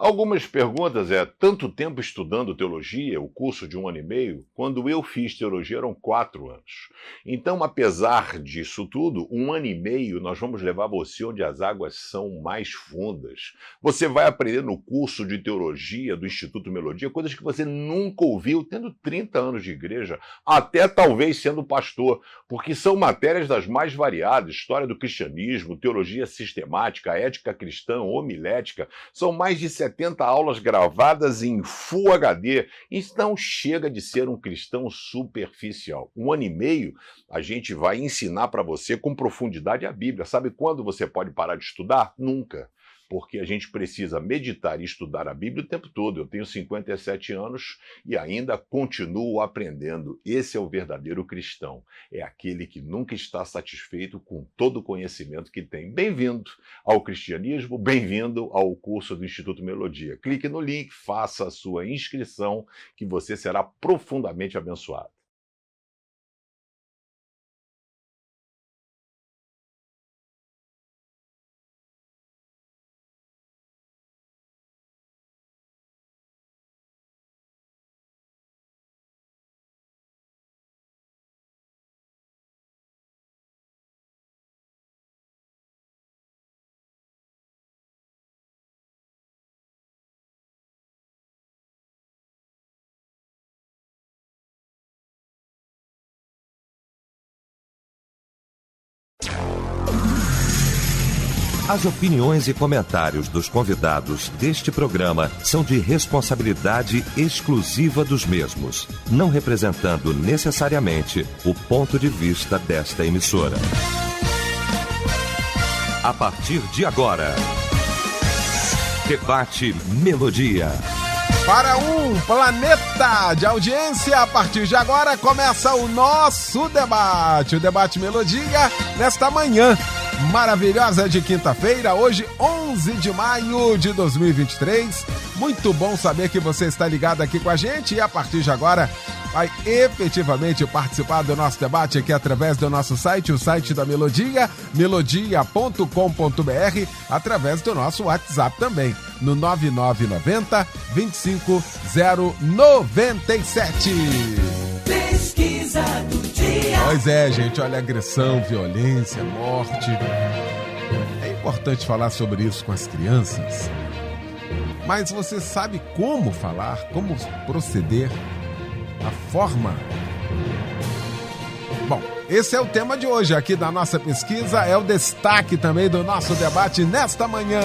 Algumas perguntas tanto tempo estudando teologia, o curso de 1 ano e meio, quando eu fiz teologia eram 4 anos. Então, apesar disso tudo, 1 ano e meio nós vamos levar você onde as águas são mais fundas. Você vai aprender no curso de teologia do Instituto Melodia coisas que você nunca ouviu, tendo 30 anos de igreja, até talvez sendo pastor, porque são matérias das mais variadas, história do cristianismo, teologia sistemática, ética cristã, homilética, são mais de 70 aulas gravadas em Full HD. Então chega de ser um cristão superficial. 1 ano e meio a gente vai ensinar para você com profundidade a Bíblia. Sabe quando você pode parar de estudar? Nunca. Porque a gente precisa meditar e estudar a Bíblia o tempo todo. Eu tenho 57 anos e ainda continuo aprendendo. Esse é o verdadeiro cristão. É aquele que nunca está satisfeito com todo o conhecimento que tem. Bem-vindo ao cristianismo, bem-vindo ao curso do Instituto Melodia. Clique no link, faça a sua inscrição, que você será profundamente abençoado. As opiniões e comentários dos convidados deste programa são de responsabilidade exclusiva dos mesmos, não representando necessariamente o ponto de vista desta emissora. A partir de agora, Debate Melodia. Para um planeta de audiência, a partir de agora começa o nosso debate, o Debate Melodia, nesta manhã maravilhosa de quinta-feira, hoje 11 de maio de 2023. Muito bom saber que você está ligado aqui com a gente e a partir de agora vai efetivamente participar do nosso debate aqui através do nosso site, o site da Melodia, melodia.com.br, através do nosso WhatsApp também, no 9990 25097. Pesquisa do dia. Pois é, gente, olha, agressão, violência, morte. É importante falar sobre isso com as crianças, mas você sabe como falar, como proceder? A forma. Bom, esse é o tema de hoje aqui da nossa pesquisa, é o destaque também do nosso debate nesta manhã.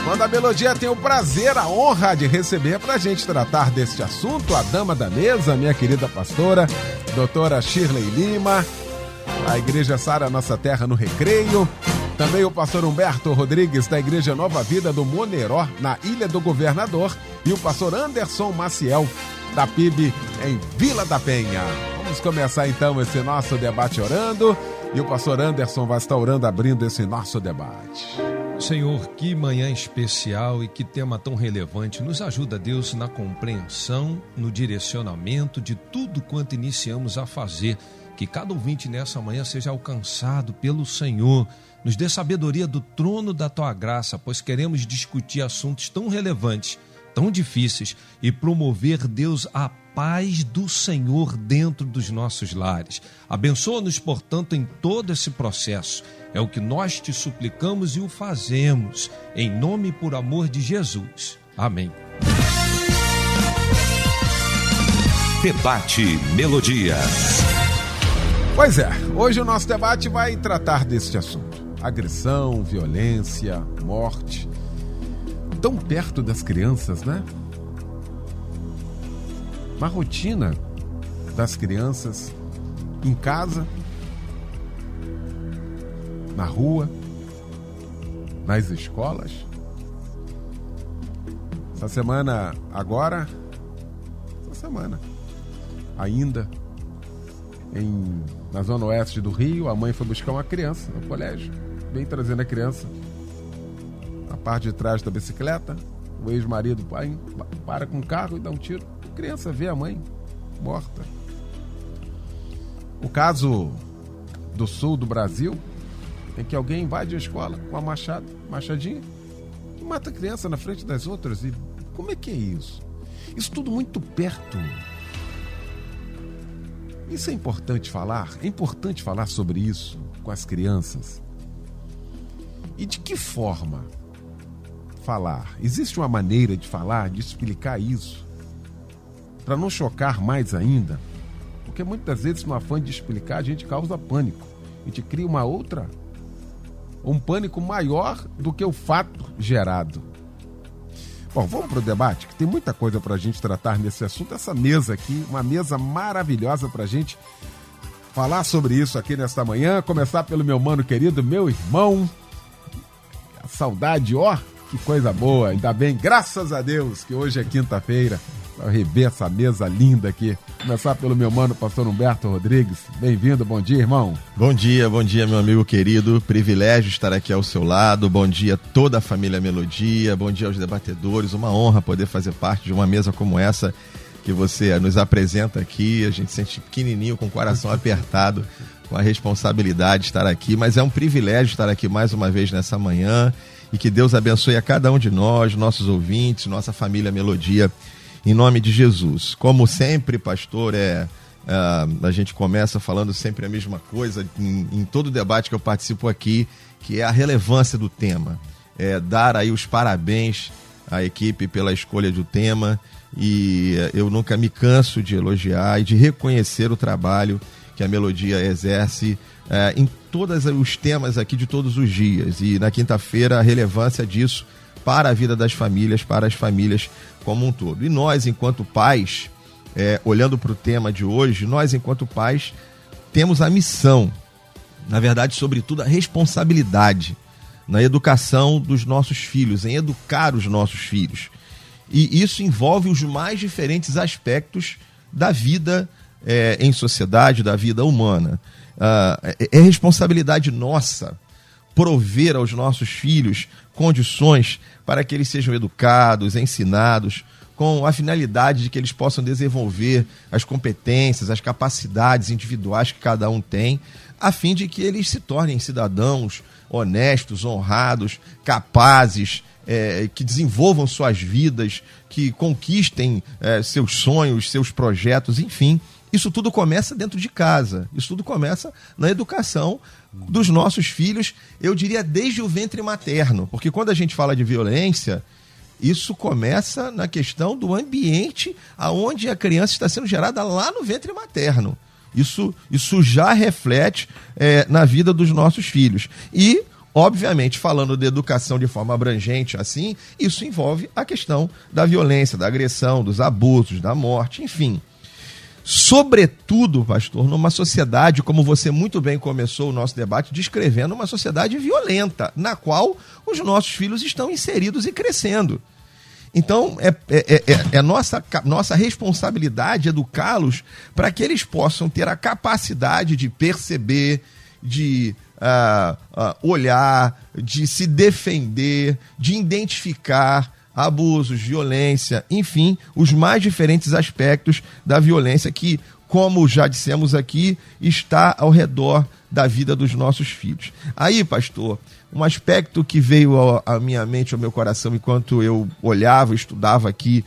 Quando a Melodia tem o prazer, a honra de receber para a gente tratar deste assunto, a dama da mesa, minha querida pastora, doutora Shirley Lima, da Igreja Sara Nossa Terra no Recreio. Também o pastor Humberto Rodrigues, da Igreja Nova Vida do Moneró, na Ilha do Governador, e o pastor Anderson Maciel, da PIB em Vila da Penha. Vamos começar então esse nosso debate orando, e o pastor Anderson vai estar orando, abrindo esse nosso debate. Senhor, que manhã especial e que tema tão relevante. Nos ajuda, Deus, na compreensão, no direcionamento de tudo quanto iniciamos a fazer. Que cada ouvinte nessa manhã seja alcançado pelo Senhor. Nos dê sabedoria do trono da Tua graça, pois queremos discutir assuntos tão relevantes, tão difíceis e promover, Deus, a paz do Senhor dentro dos nossos lares. Abençoa-nos, portanto, em todo esse processo. É o que nós te suplicamos e o fazemos, em nome e por amor de Jesus. Amém. Debate Melodia. Pois é, hoje o nosso debate vai tratar deste assunto. Agressão, violência, morte. Tão perto das crianças, né? Uma rotina das crianças em casa, na rua, nas escolas. Essa semana ainda, na zona oeste do Rio, a mãe foi buscar uma criança no colégio, vem trazendo a criança na parte de trás da bicicleta. O ex-marido para com o carro e dá um tiro. A criança vê a mãe morta. O caso do sul do Brasil, em que alguém invade a escola com uma machadinha que mata a criança na frente das outras. E como é que é isso? Isso tudo muito perto. Isso é importante falar? É importante falar sobre isso com as crianças? E de que forma falar? Existe uma maneira de falar, de explicar isso, para não chocar mais ainda? Porque muitas vezes, no afã de explicar, a gente causa pânico. A gente cria um pânico maior do que o fato gerado. Bom, vamos para o debate, que tem muita coisa para a gente tratar nesse assunto. Essa mesa aqui, uma mesa maravilhosa para a gente falar sobre isso aqui nesta manhã. Começar pelo meu mano querido, meu irmão. A saudade, ó, que coisa boa. Ainda bem, graças a Deus, que hoje é quinta-feira, para rever essa mesa linda aqui. Começar pelo meu mano, pastor Humberto Rodrigues. Bem-vindo, bom dia, irmão. Bom dia, meu amigo querido. Privilégio estar aqui ao seu lado. Bom dia a toda a família Melodia. Bom dia aos debatedores. Uma honra poder fazer parte de uma mesa como essa que você nos apresenta aqui. A gente se sente pequenininho, com o coração apertado, com a responsabilidade de estar aqui. Mas é um privilégio estar aqui mais uma vez nessa manhã. E que Deus abençoe a cada um de nós, nossos ouvintes, nossa família Melodia, em nome de Jesus. Como sempre, pastor, a gente começa falando sempre a mesma coisa em todo debate que eu participo aqui, que é a relevância do tema. Dar aí os parabéns à equipe pela escolha do tema, e eu nunca me canso de elogiar e de reconhecer o trabalho que a Melodia exerce em todos os temas aqui de todos os dias. E na quinta-feira a relevância disso para a vida das famílias, para as famílias como um todo. E nós, enquanto pais, olhando para o tema de hoje, nós, enquanto pais, temos a missão, na verdade, sobretudo, a responsabilidade na educação dos nossos filhos, em educar os nossos filhos. E isso envolve os mais diferentes aspectos da vida em sociedade, da vida humana. É responsabilidade nossa prover aos nossos filhos condições para que eles sejam educados, ensinados, com a finalidade de que eles possam desenvolver as competências, as capacidades individuais que cada um tem, a fim de que eles se tornem cidadãos honestos, honrados, capazes, que desenvolvam suas vidas, que conquistem seus sonhos, seus projetos, enfim. Isso tudo começa dentro de casa, isso tudo começa na educação dos nossos filhos, eu diria desde o ventre materno, porque quando a gente fala de violência, isso começa na questão do ambiente aonde a criança está sendo gerada lá no ventre materno. Isso já reflete na vida dos nossos filhos. E, obviamente, falando de educação de forma abrangente assim, isso envolve a questão da violência, da agressão, dos abusos, da morte, enfim. Sobretudo, pastor, numa sociedade, como você muito bem começou o nosso debate, descrevendo uma sociedade violenta, na qual os nossos filhos estão inseridos e crescendo. Então, é nossa responsabilidade educá-los para que eles possam ter a capacidade de perceber, de olhar, de se defender, de identificar abusos, violência, enfim, os mais diferentes aspectos da violência que, como já dissemos aqui, está ao redor da vida dos nossos filhos. Aí, pastor, um aspecto que veio à minha mente, ao meu coração, enquanto eu olhava, estudava aqui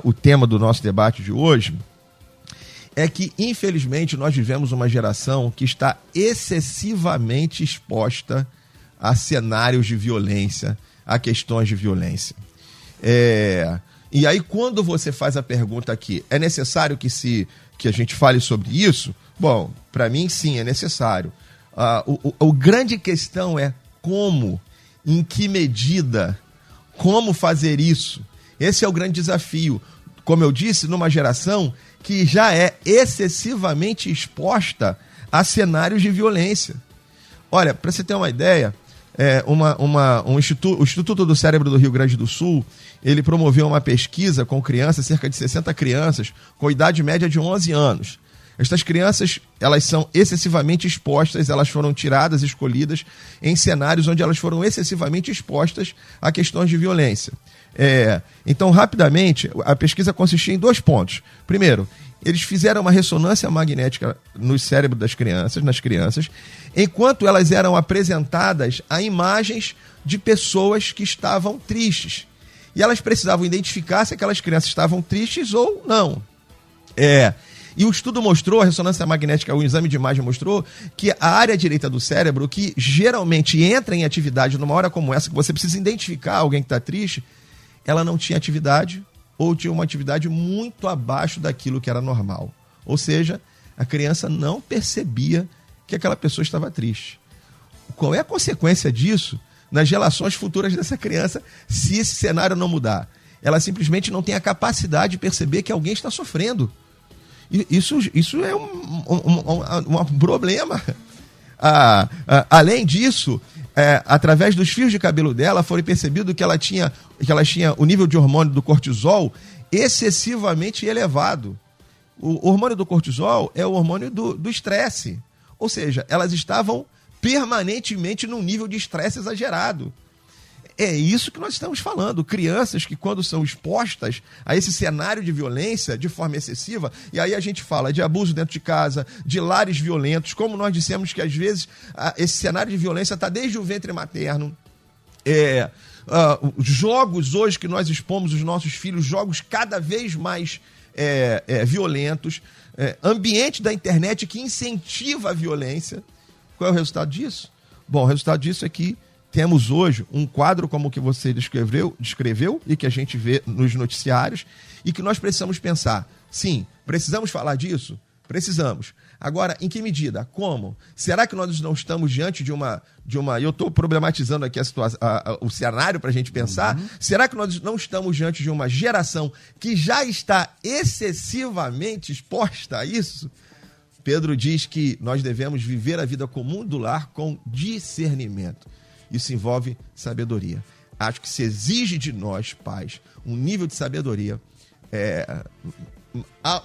o tema do nosso debate de hoje, é que, infelizmente, nós vivemos uma geração que está excessivamente exposta a cenários de violência, a questões de violência. E aí, quando você faz a pergunta aqui, é necessário que a gente fale sobre isso? Bom, para mim, sim, é necessário. A grande questão é como, em que medida, como fazer isso. Esse é o grande desafio. Como eu disse, numa geração que já é excessivamente exposta a cenários de violência. Olha, para você ter uma ideia, o Instituto do Cérebro do Rio Grande do Sul, ele promoveu uma pesquisa com crianças, cerca de 60 crianças, com idade média de 11 anos. Estas crianças, elas são excessivamente expostas, elas foram tiradas, escolhidas em cenários onde elas foram excessivamente expostas a questões de violência. Então, rapidamente, a pesquisa consistia em 2 pontos. Primeiro, eles fizeram uma ressonância magnética no cérebro das crianças, nas crianças, enquanto elas eram apresentadas a imagens de pessoas que estavam tristes. E elas precisavam identificar se aquelas crianças estavam tristes ou não. E o estudo mostrou, a ressonância magnética, o exame de imagem mostrou, que a área direita do cérebro, que geralmente entra em atividade numa hora como essa, que você precisa identificar alguém que está triste, ela não tinha atividade ou tinha uma atividade muito abaixo daquilo que era normal. Ou seja, a criança não percebia que aquela pessoa estava triste. Qual é a consequência disso nas relações futuras dessa criança se esse cenário não mudar? Ela simplesmente não tem a capacidade de perceber que alguém está sofrendo. Isso é um problema. Além disso, através dos fios de cabelo dela, foi percebido que ela tinha o nível de hormônio do cortisol excessivamente elevado. O hormônio do cortisol é o hormônio do estresse. Ou seja, elas estavam permanentemente num nível de estresse exagerado. É isso que nós estamos falando. Crianças que, quando são expostas a esse cenário de violência de forma excessiva, e aí a gente fala de abuso dentro de casa, de lares violentos, como nós dissemos que às vezes esse cenário de violência está desde o ventre materno. Jogos hoje que nós expomos os nossos filhos, jogos cada vez mais violentos, ambiente da internet que incentiva a violência. Qual é o resultado disso? Bom, o resultado disso é que temos hoje um quadro como o que você descreveu e que a gente vê nos noticiários e que nós precisamos pensar. Sim, precisamos falar disso? Precisamos. Agora, em que medida? Como? Será que nós não estamos diante de uma eu estou problematizando aqui a situação, o cenário para a gente pensar. Será que nós não estamos diante de uma geração que já está excessivamente exposta a isso? Pedro diz que nós devemos viver a vida comum do lar com discernimento. Isso envolve sabedoria. Acho que se exige de nós, pais, um nível de sabedoria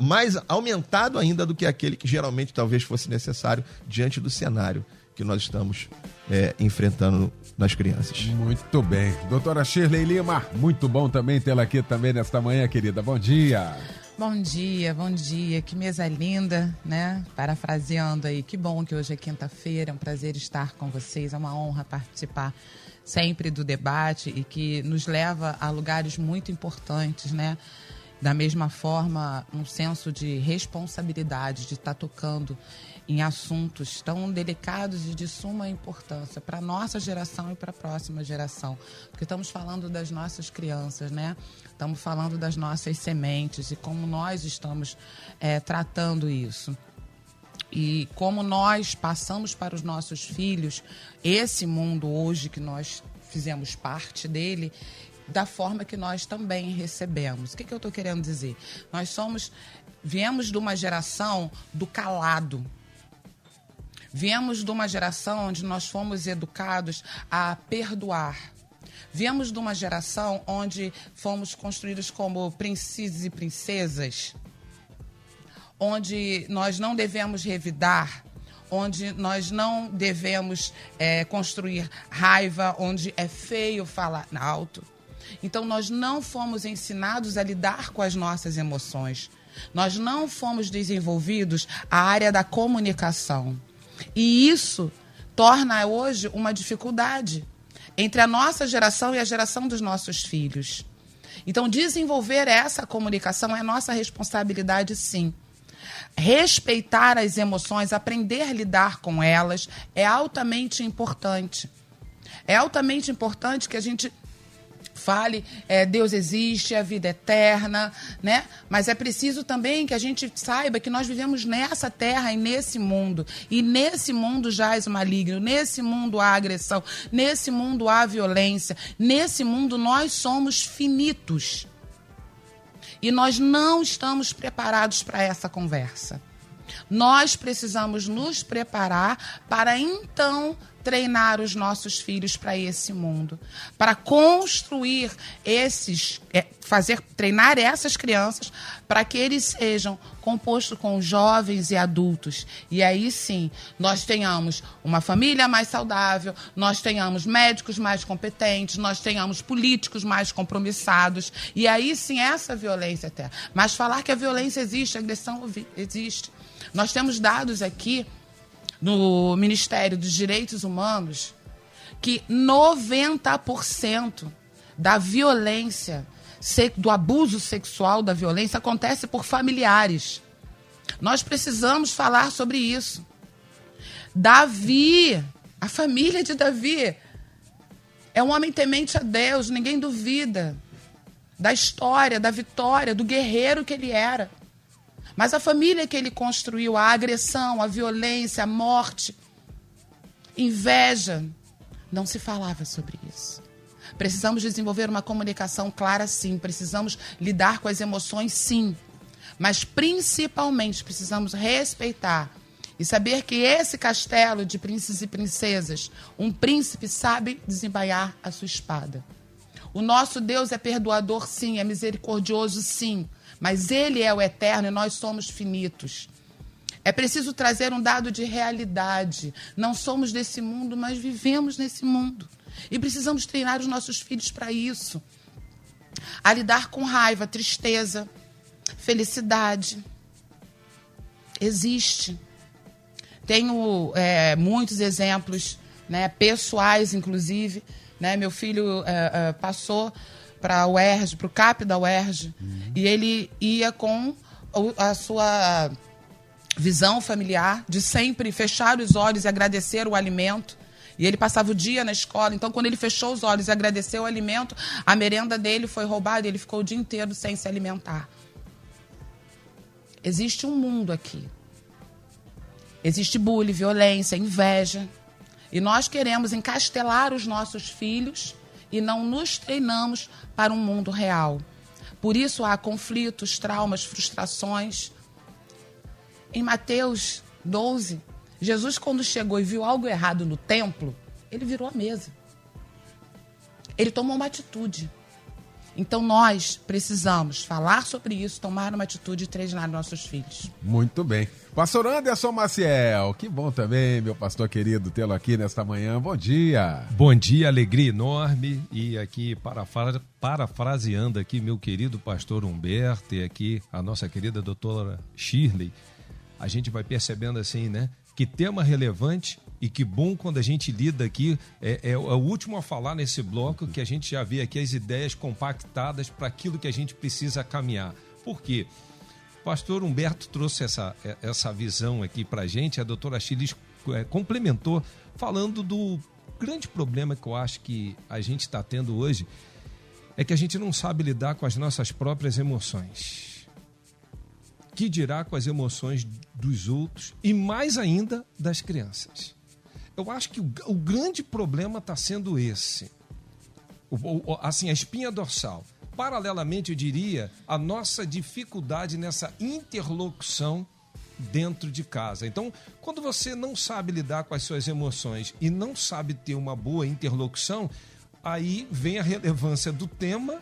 mais aumentado ainda do que aquele que geralmente talvez fosse necessário diante do cenário que nós estamos enfrentando nas crianças. Muito bem. Doutora Shirley Lima, muito bom também tê-la aqui também nesta manhã, querida. Bom dia. Bom dia. Que mesa linda, né? Parafraseando aí, que bom que hoje é quinta-feira, é um prazer estar com vocês, é uma honra participar sempre do debate e que nos leva a lugares muito importantes, né? Da mesma forma, um senso de responsabilidade de estar tocando em assuntos tão delicados e de suma importância para a nossa geração e para a próxima geração. Porque estamos falando das nossas crianças, né? Estamos falando das nossas sementes e como nós estamos tratando isso. E como nós passamos para os nossos filhos esse mundo hoje que nós fizemos parte dele, da forma que nós também recebemos. O que eu estou querendo dizer? Viemos de uma geração do calado. Viemos de uma geração onde nós fomos educados a perdoar. Viemos de uma geração onde fomos construídos como princeses e princesas, onde nós não devemos revidar, onde nós não devemos construir raiva, onde é feio falar alto. Então, nós não fomos ensinados a lidar com as nossas emoções. Nós não fomos desenvolvidos a área da comunicação. E isso torna hoje uma dificuldade entre a nossa geração e a geração dos nossos filhos. Então, desenvolver essa comunicação é nossa responsabilidade, sim. Respeitar as emoções, aprender a lidar com elas é altamente importante. É altamente importante que a gente fale, Deus existe, a vida é eterna, né? Mas é preciso também que a gente saiba que nós vivemos nessa terra e nesse mundo. E nesse mundo jaz o maligno, nesse mundo há agressão, nesse mundo há violência, nesse mundo nós somos finitos. E nós não estamos preparados para essa conversa. Nós precisamos nos preparar para então treinar os nossos filhos para esse mundo, para construir treinar essas crianças para que eles sejam compostos com jovens e adultos. E aí sim, nós tenhamos uma família mais saudável, nós tenhamos médicos mais competentes, nós tenhamos políticos mais compromissados. E aí sim, essa violência até. Mas falar que a violência existe, a agressão existe. Nós temos dados aqui no Ministério dos Direitos Humanos que 90% da violência, do abuso sexual, da violência, acontece por familiares. Nós precisamos falar sobre isso. Davi, a família de Davi, é um homem temente a Deus, ninguém duvida da história, da vitória, do guerreiro que ele era. Mas a família que ele construiu, a agressão, a violência, a morte, inveja, não se falava sobre isso. Precisamos desenvolver uma comunicação clara, sim. Precisamos lidar com as emoções, sim. Mas, principalmente, precisamos respeitar e saber que esse castelo de príncipes e princesas, um príncipe sabe desembainhar a sua espada. O nosso Deus é perdoador, sim. É misericordioso, sim. Mas Ele é o eterno e nós somos finitos. É preciso trazer um dado de realidade. Não somos desse mundo, mas vivemos nesse mundo. E precisamos treinar os nossos filhos para isso. A lidar com raiva, tristeza, felicidade. Existe. Tenho muitos exemplos, né, pessoais, inclusive. Né, meu filho passou para a UERJ, para o CAP da UERJ, e ele ia com a sua visão familiar de sempre fechar os olhos e agradecer o alimento. E ele passava o dia na escola. Então, quando ele fechou os olhos e agradeceu o alimento, a merenda dele foi roubada e ele ficou o dia inteiro sem se alimentar. Existe um mundo aqui. Existe bullying, violência, inveja. E nós queremos encastelar os nossos filhos e não nos treinamos para um mundo real. Por isso há conflitos, traumas, frustrações. Em Mateus 12... Jesus, quando chegou e viu algo errado no templo, ele virou a mesa. Ele tomou uma atitude. Então, nós precisamos falar sobre isso, tomar uma atitude e treinar nossos filhos. Muito bem. Pastor Anderson Maciel, que bom também, meu pastor querido, tê-lo aqui nesta manhã. Bom dia. Bom dia, alegria enorme. E aqui, parafraseando aqui meu querido pastor Humberto e aqui a nossa querida doutora Shirley, a gente vai percebendo assim, né? Que tema relevante e que bom quando a gente lida aqui, é o último a falar nesse bloco, que a gente já vê aqui as ideias compactadas para aquilo que a gente precisa caminhar. Por quê? O pastor Humberto trouxe essa visão aqui para a gente, a doutora Chiles complementou, falando do grande problema que eu acho que a gente está tendo hoje, é que a gente não sabe lidar com as nossas próprias emoções. Que dirá com as emoções dos outros e mais ainda das crianças. Eu acho que o grande problema está sendo esse. Assim, a espinha dorsal. Paralelamente, eu diria, a nossa dificuldade nessa interlocução dentro de casa. Então, quando você não sabe lidar com as suas emoções e não sabe ter uma boa interlocução, aí vem a relevância do tema,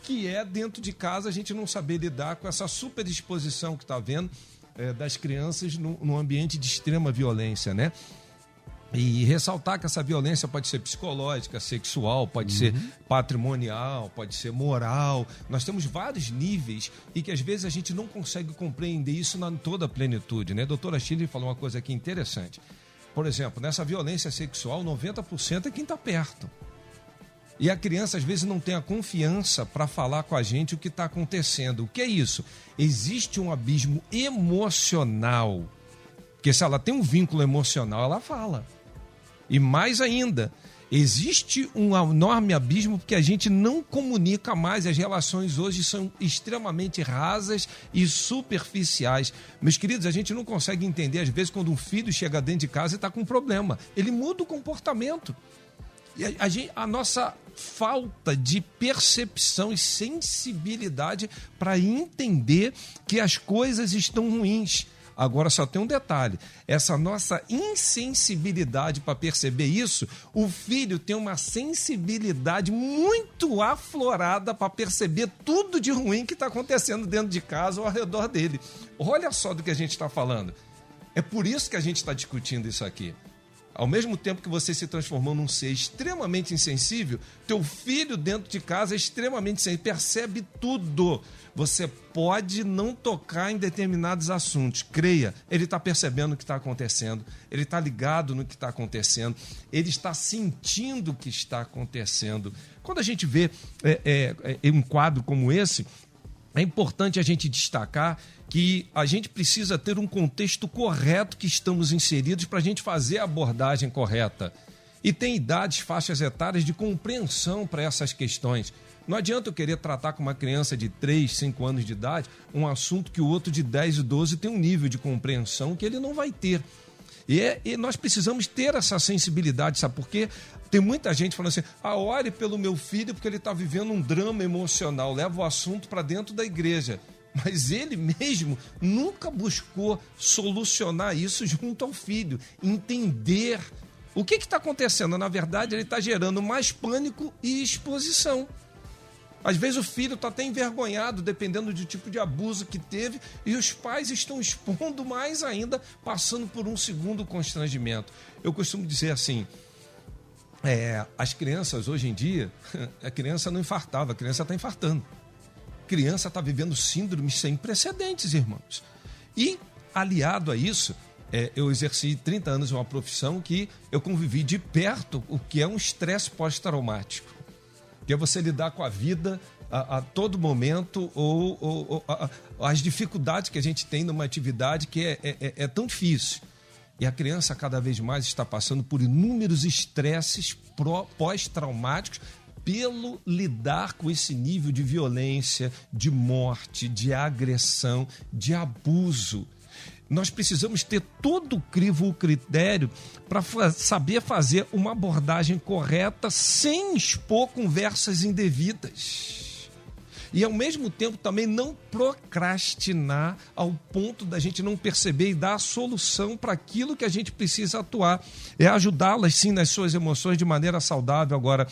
que é dentro de casa a gente não saber lidar com essa superexposição que está havendo das crianças num ambiente de extrema violência, né? E ressaltar que essa violência pode ser psicológica, sexual, pode ser patrimonial, pode ser moral. Nós temos vários níveis e que às vezes a gente não consegue compreender isso na toda a plenitude, né? A doutora Shirley falou uma coisa aqui interessante. Por exemplo, nessa violência sexual, 90% é quem está perto. E a criança, às vezes, não tem a confiança para falar com a gente o que está acontecendo. O que é isso? Existe um abismo emocional. Porque se ela tem um vínculo emocional, ela fala. E mais ainda, existe um enorme abismo porque a gente não comunica mais. As relações hoje são extremamente rasas e superficiais. Meus queridos, a gente não consegue entender, às vezes, quando um filho chega dentro de casa e está com um problema. Ele muda o comportamento. E a nossa falta de percepção e sensibilidade para entender que as coisas estão ruins. Agora só tem um detalhe, essa nossa insensibilidade para perceber isso, o filho tem uma sensibilidade muito aflorada para perceber tudo de ruim que está acontecendo dentro de casa ou ao redor dele. Olha só do que a gente está falando. É por isso que a gente está discutindo isso aqui. Ao mesmo tempo que você se transformou num ser extremamente insensível, teu filho dentro de casa é extremamente sensível, percebe tudo. Você pode não tocar em determinados assuntos. Creia, ele está percebendo o que está acontecendo, ele está ligado no que está acontecendo, ele está sentindo o que está acontecendo. Quando a gente vê um quadro como esse, é importante a gente destacar que a gente precisa ter um contexto correto que estamos inseridos para a gente fazer a abordagem correta. E tem idades, faixas etárias de compreensão para essas questões. Não adianta eu querer tratar com uma criança de 3, 5 anos de idade um assunto que o outro de 10 e 12 tem um nível de compreensão que ele não vai ter. E nós precisamos ter essa sensibilidade, sabe por quê? Tem muita gente falando assim, ore pelo meu filho porque ele está vivendo um drama emocional, leva o assunto para dentro da igreja. Mas ele mesmo nunca buscou solucionar isso junto ao filho, entender o que está acontecendo. Na verdade, ele está gerando mais pânico e exposição. Às vezes o filho está até envergonhado, dependendo do tipo de abuso que teve, e os pais estão expondo mais ainda, passando por um segundo constrangimento. Eu costumo dizer assim, as crianças hoje em dia, a criança não infartava, a criança está infartando. A criança está vivendo síndromes sem precedentes, irmãos. E, aliado a isso, eu exerci 30 anos uma profissão que eu convivi de perto o que é um estresse pós-traumático. Que é você lidar com a vida a todo momento ou as dificuldades que a gente tem numa atividade que é tão difícil. E a criança cada vez mais está passando por inúmeros estresses pós-traumáticos pelo lidar com esse nível de violência, de morte, de agressão, de abuso. Nós precisamos ter todo o crivo, o critério para saber fazer uma abordagem correta sem expor conversas indevidas. E, ao mesmo tempo, também não procrastinar ao ponto da gente não perceber e dar a solução para aquilo que a gente precisa atuar. É ajudá-las, sim, nas suas emoções de maneira saudável. Agora,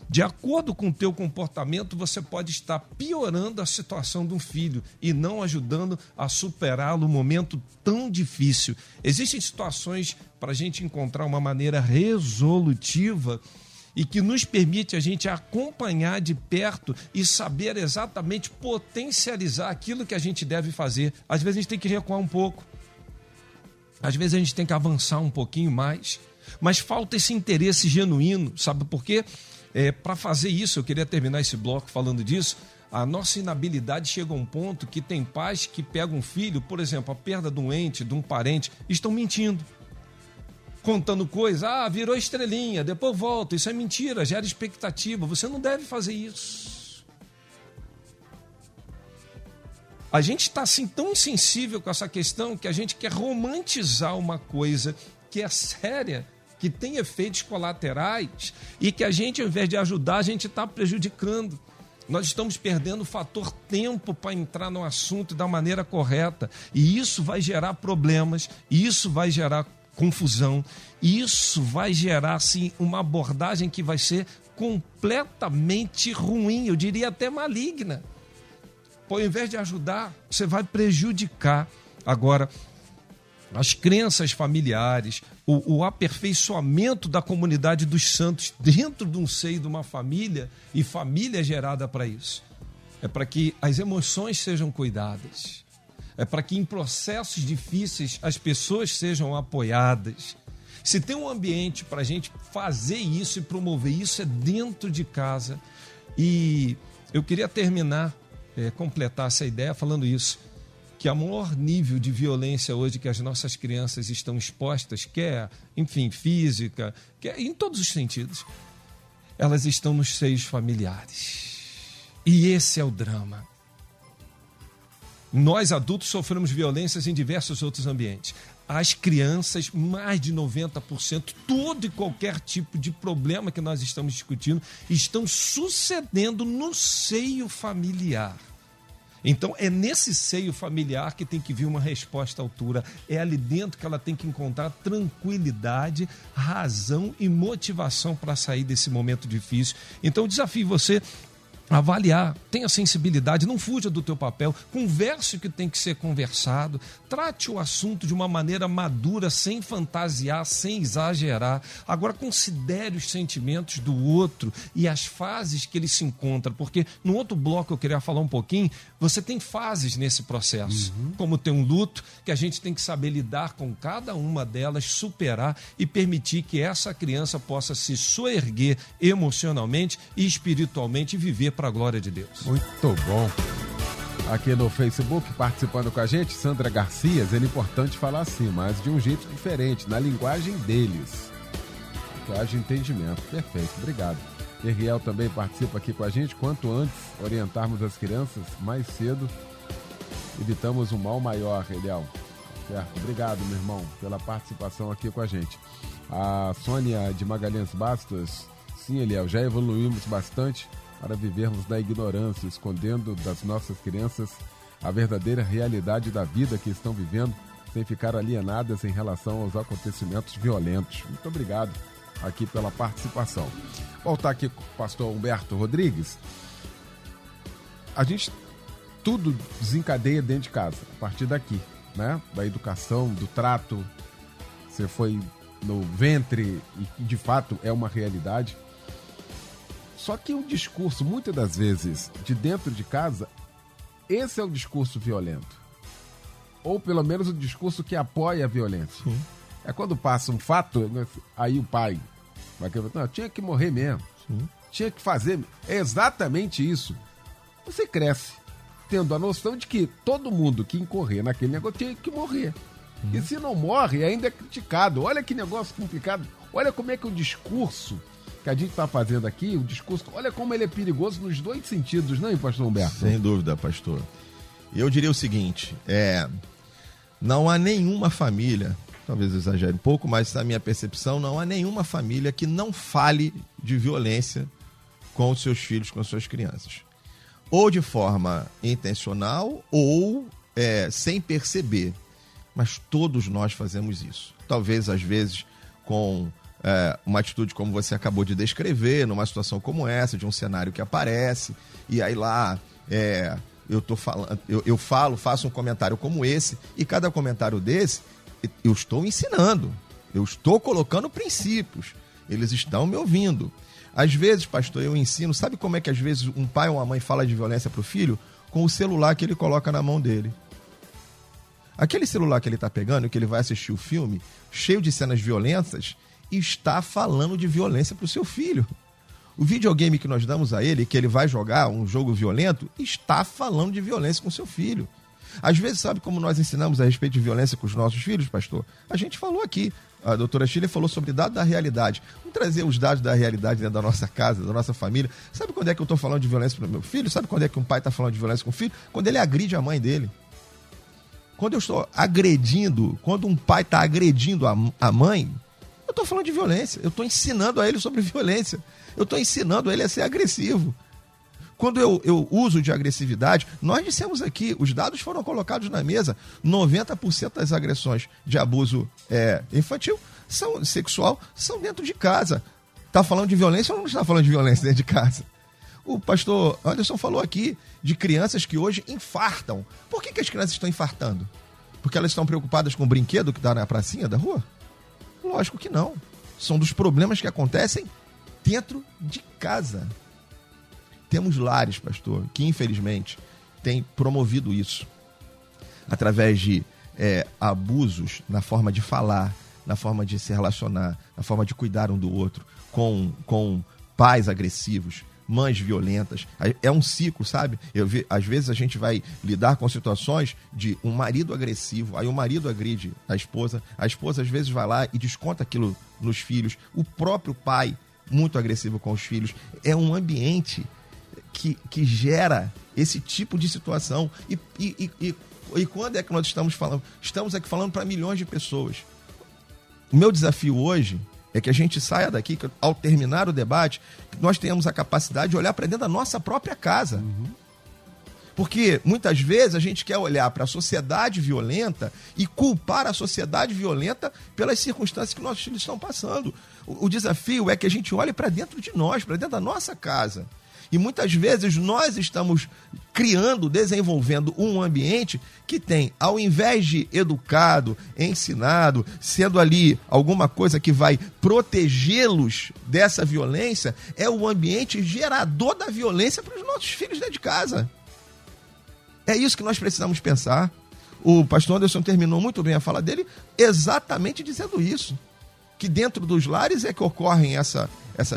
de acordo com o teu comportamento, você pode estar piorando a situação de um filho e não ajudando a superá-lo num momento tão difícil. Existem situações para a gente encontrar uma maneira resolutiva e que nos permite a gente acompanhar de perto e saber exatamente potencializar aquilo que a gente deve fazer. Às vezes a gente tem que recuar um pouco. Às vezes a gente tem que avançar um pouquinho mais. Mas falta esse interesse genuíno, sabe por quê? Para fazer isso, eu queria terminar esse bloco falando disso, a nossa inabilidade chega a um ponto que tem pais que pegam um filho, por exemplo, a perda de um ente, de um parente, estão mentindo. Contando coisas, virou estrelinha, depois volta, isso é mentira, gera expectativa, você não deve fazer isso. A gente está assim tão insensível com essa questão que a gente quer romantizar uma coisa que é séria, que tem efeitos colaterais e que a gente, ao invés de ajudar, a gente está prejudicando. Nós estamos perdendo o fator tempo para entrar no assunto da maneira correta. E isso vai gerar problemas, isso vai gerar confusão, isso vai gerar, assim, uma abordagem que vai ser completamente ruim, eu diria até maligna. Ao invés de ajudar, você vai prejudicar. Agora, as crenças familiares, o aperfeiçoamento da comunidade dos santos dentro de um seio de uma família, e família é gerada para isso. É para que as emoções sejam cuidadas. É para que em processos difíceis as pessoas sejam apoiadas. Se tem um ambiente para a gente fazer isso e promover isso, é dentro de casa. E eu queria terminar, completar essa ideia falando isso. Que o maior nível de violência hoje que as nossas crianças estão expostas, quer, enfim, física, quer em todos os sentidos, elas estão nos seios familiares. E esse é o drama. Nós, adultos, sofremos violências em diversos outros ambientes. As crianças, mais de 90%, todo e qualquer tipo de problema que nós estamos discutindo, estão sucedendo no seio familiar. Então, é nesse seio familiar que tem que vir uma resposta à altura. É ali dentro que ela tem que encontrar tranquilidade, razão e motivação para sair desse momento difícil. Então, eu desafio você a avaliar, tenha sensibilidade, não fuja do teu papel, converse o que tem que ser conversado, trate o assunto de uma maneira madura, sem fantasiar, sem exagerar. Agora, considere os sentimentos do outro e as fases que ele se encontra, porque no outro bloco eu queria falar um pouquinho, você tem fases nesse processo, como tem um luto, que a gente tem que saber lidar com cada uma delas, superar e permitir que essa criança possa se soerguer emocionalmente e espiritualmente e viver para a glória de Deus. Muito bom. Aqui no Facebook, participando com a gente, Sandra Garcias. É importante falar assim, mas de um jeito diferente, na linguagem deles, que haja entendimento. Perfeito, obrigado. Eriel também participa aqui com a gente. Quanto antes orientarmos as crianças, mais cedo evitamos um mal maior, Eriel. Certo? Obrigado, meu irmão, pela participação aqui com a gente. A Sônia de Magalhães Bastos. Sim, Eliel, já evoluímos bastante para vivermos na ignorância, escondendo das nossas crianças a verdadeira realidade da vida que estão vivendo, sem ficar alienadas em relação aos acontecimentos violentos. Muito obrigado aqui pela participação. Voltar aqui com o pastor Humberto Rodrigues. A gente tudo desencadeia dentro de casa, a partir daqui, né? Da educação, do trato. Você foi no ventre e de fato é uma realidade. Só que o discurso, muitas das vezes, de dentro de casa, esse é o discurso violento. Ou pelo menos o discurso que apoia a violência. Sim. É quando passa um fato, aí o pai vai querer, não, tinha que morrer mesmo. Sim. Tinha que fazer. É exatamente isso. Você cresce tendo a noção de que todo mundo que incorrer naquele negócio tinha que morrer. E se não morre, ainda é criticado. Olha que negócio complicado. Olha como é que o discurso que a gente está fazendo aqui, o discurso, olha como ele é perigoso nos dois sentidos, não é, pastor Humberto? Sem dúvida, pastor. Eu diria o seguinte, não há nenhuma família, talvez eu exagere um pouco, mas na minha percepção, não há nenhuma família que não fale de violência com os seus filhos, com as suas crianças. Ou de forma intencional, ou sem perceber. Mas todos nós fazemos isso. Talvez, às vezes, com uma atitude como você acabou de descrever, numa situação como essa, de um cenário que aparece, e aí lá eu faço um comentário como esse, e cada comentário desse, eu estou ensinando, eu estou colocando princípios, eles estão me ouvindo. Às vezes, pastor, eu ensino, sabe como é que às vezes um pai ou uma mãe fala de violência para o filho? Com o celular que ele coloca na mão dele. Aquele celular que ele está pegando, que ele vai assistir o filme, cheio de cenas violentas, está falando de violência para o seu filho. O videogame que nós damos a ele, que ele vai jogar um jogo violento, está falando de violência com o seu filho. Às vezes, sabe como nós ensinamos a respeito de violência com os nossos filhos, pastor? A gente falou aqui, a doutora Shirley falou sobre dados da realidade. Vamos trazer os dados da realidade dentro da nossa casa, da nossa família. Sabe quando é que eu estou falando de violência para o meu filho? Sabe quando é que um pai está falando de violência com o filho? Quando ele agride a mãe dele. Quando eu estou agredindo, quando um pai está agredindo a mãe, eu estou falando de violência, eu estou ensinando a ele sobre violência, eu estou ensinando a ele a ser agressivo. Quando eu uso de agressividade, nós dissemos aqui, os dados foram colocados na mesa, 90% das agressões de abuso infantil, sexual, são dentro de casa. Está falando de violência ou não está falando de violência dentro de casa? O pastor Anderson falou aqui de crianças que hoje infartam. Por que as crianças estão infartando? Porque elas estão preocupadas com o brinquedo que está na pracinha da rua? Lógico que não. São dos problemas que acontecem dentro de casa. Temos lares, pastor, que infelizmente têm promovido isso. Através de abusos na forma de falar, na forma de se relacionar, na forma de cuidar um do outro, com pais agressivos, mães violentas. É um ciclo, sabe? Às vezes a gente vai lidar com situações de um marido agressivo, aí o marido agride a esposa às vezes vai lá e desconta aquilo nos filhos, o próprio pai muito agressivo com os filhos. É um ambiente que gera esse tipo de situação. E quando é que nós estamos falando? Estamos aqui falando para milhões de pessoas. O meu desafio hoje é que a gente saia daqui, que ao terminar o debate, nós tenhamos a capacidade de olhar para dentro da nossa própria casa. Porque muitas vezes a gente quer olhar para a sociedade violenta e culpar a sociedade violenta pelas circunstâncias que nossos filhos estão passando. O desafio é que a gente olhe para dentro de nós, para dentro da nossa casa. E muitas vezes nós estamos criando, desenvolvendo um ambiente que tem, ao invés de educado, ensinado, sendo ali alguma coisa que vai protegê-los dessa violência, é o ambiente gerador da violência para os nossos filhos dentro de casa. É isso que nós precisamos pensar. O pastor Anderson terminou muito bem a fala dele exatamente dizendo isso. Que dentro dos lares é que ocorre essa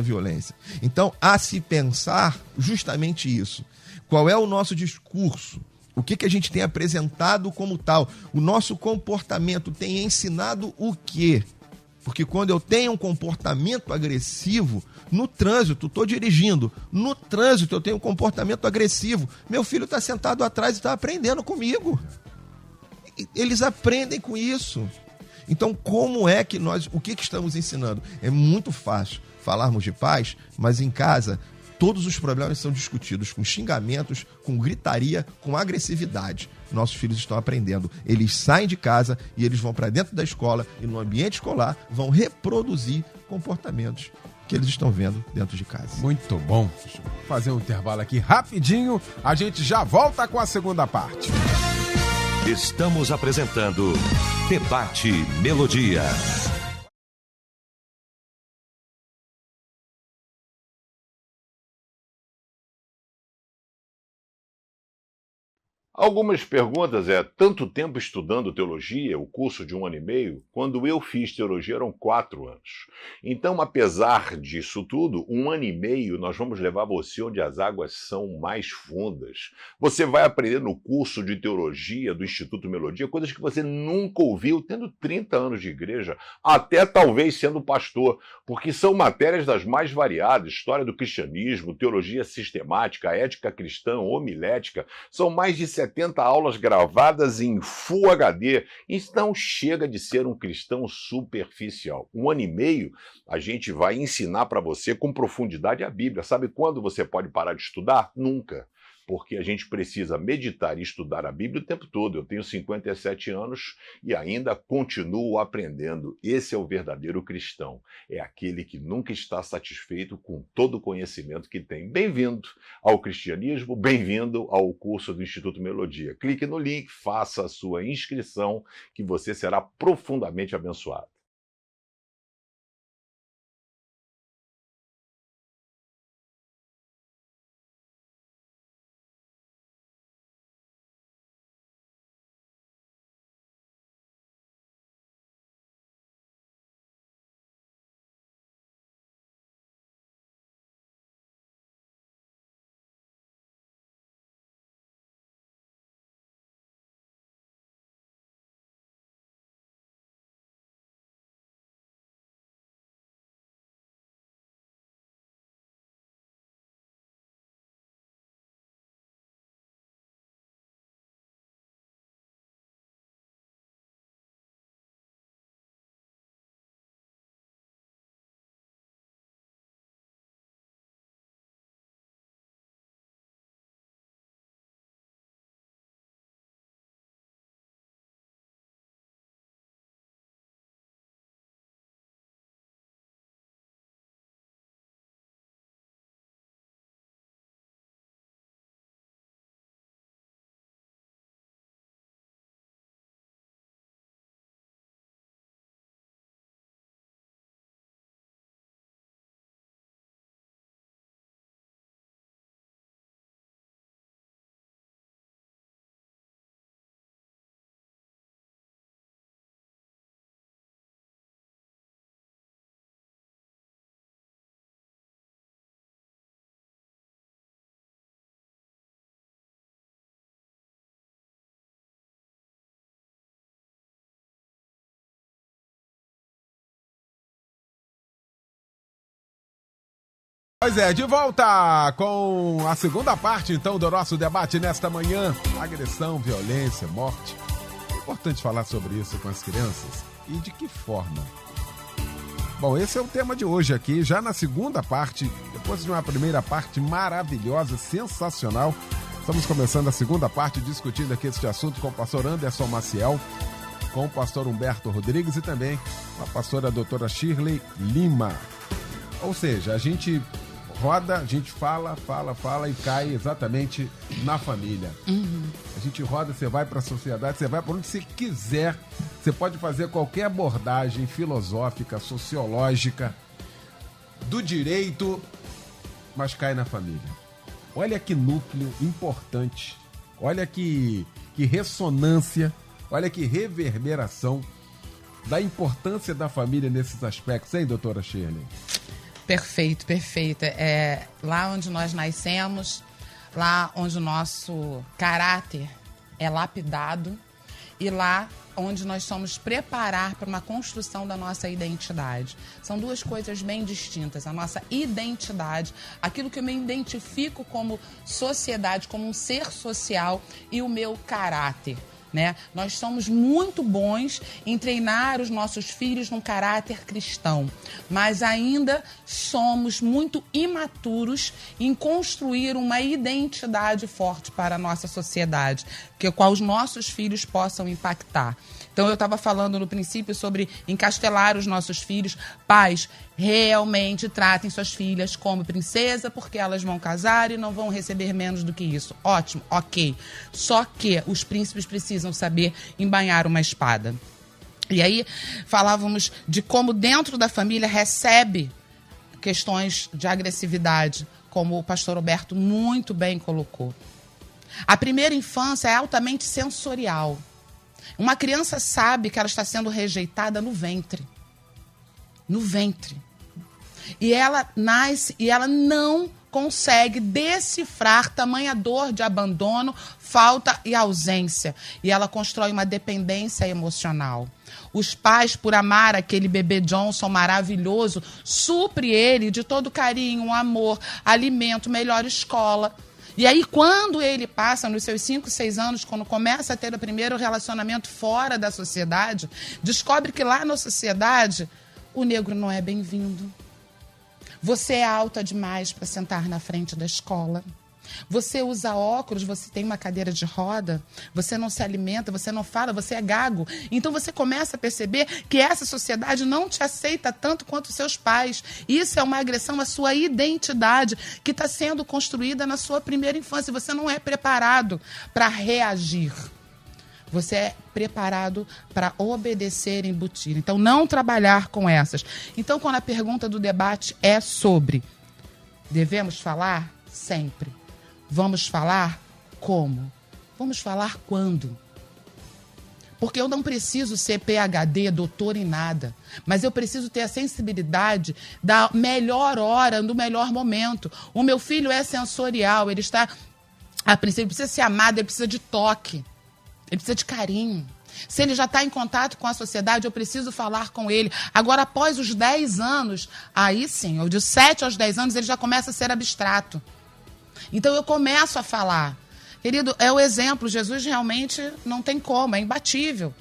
violência. Então, há se pensar justamente isso. Qual é o nosso discurso? O que a gente tem apresentado como tal? O nosso comportamento tem ensinado o quê? Porque quando eu tenho um comportamento agressivo, no trânsito, estou dirigindo, no trânsito eu tenho um comportamento agressivo, meu filho está sentado atrás e está aprendendo comigo. Eles aprendem com isso. Então, como é que o que estamos ensinando? É muito fácil falarmos de paz, mas em casa todos os problemas são discutidos com xingamentos, com gritaria, com agressividade. Nossos filhos estão aprendendo. Eles saem de casa e eles vão para dentro da escola e no ambiente escolar vão reproduzir comportamentos que eles estão vendo dentro de casa. Muito bom. Deixa eu fazer um intervalo aqui rapidinho. A gente já volta com a segunda parte. Estamos apresentando Debate Melodia. Algumas perguntas tanto tempo estudando teologia, o curso de 1 ano e meio, quando eu fiz teologia eram 4 anos. Então, apesar disso tudo, 1 ano e meio nós vamos levar você onde as águas são mais fundas. Você vai aprender no curso de teologia do Instituto Melodia coisas que você nunca ouviu, tendo 30 anos de igreja, até talvez sendo pastor, porque são matérias das mais variadas, história do cristianismo, teologia sistemática, ética cristã, homilética, são mais de 70 aulas gravadas em Full HD. Então chega de ser um cristão superficial. 1 ano e meio a gente vai ensinar para você com profundidade a Bíblia. Sabe quando você pode parar de estudar? Nunca. Porque a gente precisa meditar e estudar a Bíblia o tempo todo. Eu tenho 57 anos e ainda continuo aprendendo. Esse é o verdadeiro cristão. É aquele que nunca está satisfeito com todo o conhecimento que tem. Bem-vindo ao cristianismo, bem-vindo ao curso do Instituto Melodia. Clique no link, faça a sua inscrição, que você será profundamente abençoado. Pois é, de volta com a segunda parte, então, do nosso debate nesta manhã. Agressão, violência, morte. É importante falar sobre isso com as crianças. E de que forma? Bom, esse é o tema de hoje aqui, já na segunda parte, depois de uma primeira parte maravilhosa, sensacional. Estamos começando a segunda parte discutindo aqui este assunto com o pastor Anderson Maciel, com o pastor Humberto Rodrigues e também com a pastora doutora Shirley Lima. Ou seja, a gente roda, a gente fala e cai exatamente na família. A gente roda, você vai para a sociedade, você vai para onde você quiser, você pode fazer qualquer abordagem filosófica, sociológica, do direito, mas cai na família. Olha que núcleo importante, olha que ressonância, olha que reverberação da importância da família nesses aspectos, hein, doutora Shirley? Perfeito, perfeito. É lá onde nós nascemos, lá onde o nosso caráter é lapidado e lá onde nós somos preparar para uma construção da nossa identidade. São duas coisas bem distintas. A nossa identidade, aquilo que eu me identifico como sociedade, como um ser social, e o meu caráter. Né? Nós somos muito bons em treinar os nossos filhos num caráter cristão, mas ainda somos muito imaturos em construir uma identidade forte para a nossa sociedade, que qual os nossos filhos possam impactar. Então eu estava falando no princípio sobre encastelar os nossos filhos. Pais, realmente tratem suas filhas como princesa, porque elas vão casar e não vão receber menos do que isso. Ótimo, ok. Só que os príncipes precisam saber embainhar uma espada. E aí falávamos de como dentro da família recebe questões de agressividade, como o pastor Roberto muito bem colocou. A primeira infância é altamente sensorial. Uma criança sabe que ela está sendo rejeitada no ventre. No ventre. E ela nasce e ela não consegue decifrar tamanha dor de abandono, falta e ausência. E ela constrói uma dependência emocional. Os pais, por amar aquele bebê Johnson maravilhoso, supre ele de todo carinho, amor, alimento, melhor escola. E aí, quando ele passa nos seus 5, 6 anos, quando começa a ter o primeiro relacionamento fora da sociedade, descobre que lá na sociedade o negro não é bem-vindo. Você é alta demais para sentar na frente da escola. Você usa óculos, você tem uma cadeira de roda, você não se alimenta, você não fala, você é gago. Então você começa a perceber que essa sociedade não te aceita tanto quanto seus pais. Isso é uma agressão à sua identidade que está sendo construída na sua primeira infância. Você não é preparado para reagir. Você é preparado para obedecer e embutir. Então, não trabalhar com essas. Então, quando a pergunta do debate é sobre devemos falar? Sempre. Vamos falar como? Vamos falar quando? Porque eu não preciso ser PhD, doutor em nada, mas eu preciso ter a sensibilidade da melhor hora, do melhor momento. O meu filho é sensorial, ele está, a princípio, ele precisa ser amado, ele precisa de toque, ele precisa de carinho. Se ele já está em contato com a sociedade, eu preciso falar com ele. Agora, após os 10 anos, aí sim, de 7 aos 10 anos, ele já começa a ser abstrato. Então, eu começo a falar. Querido, é o exemplo. Jesus realmente não tem como, é imbatível.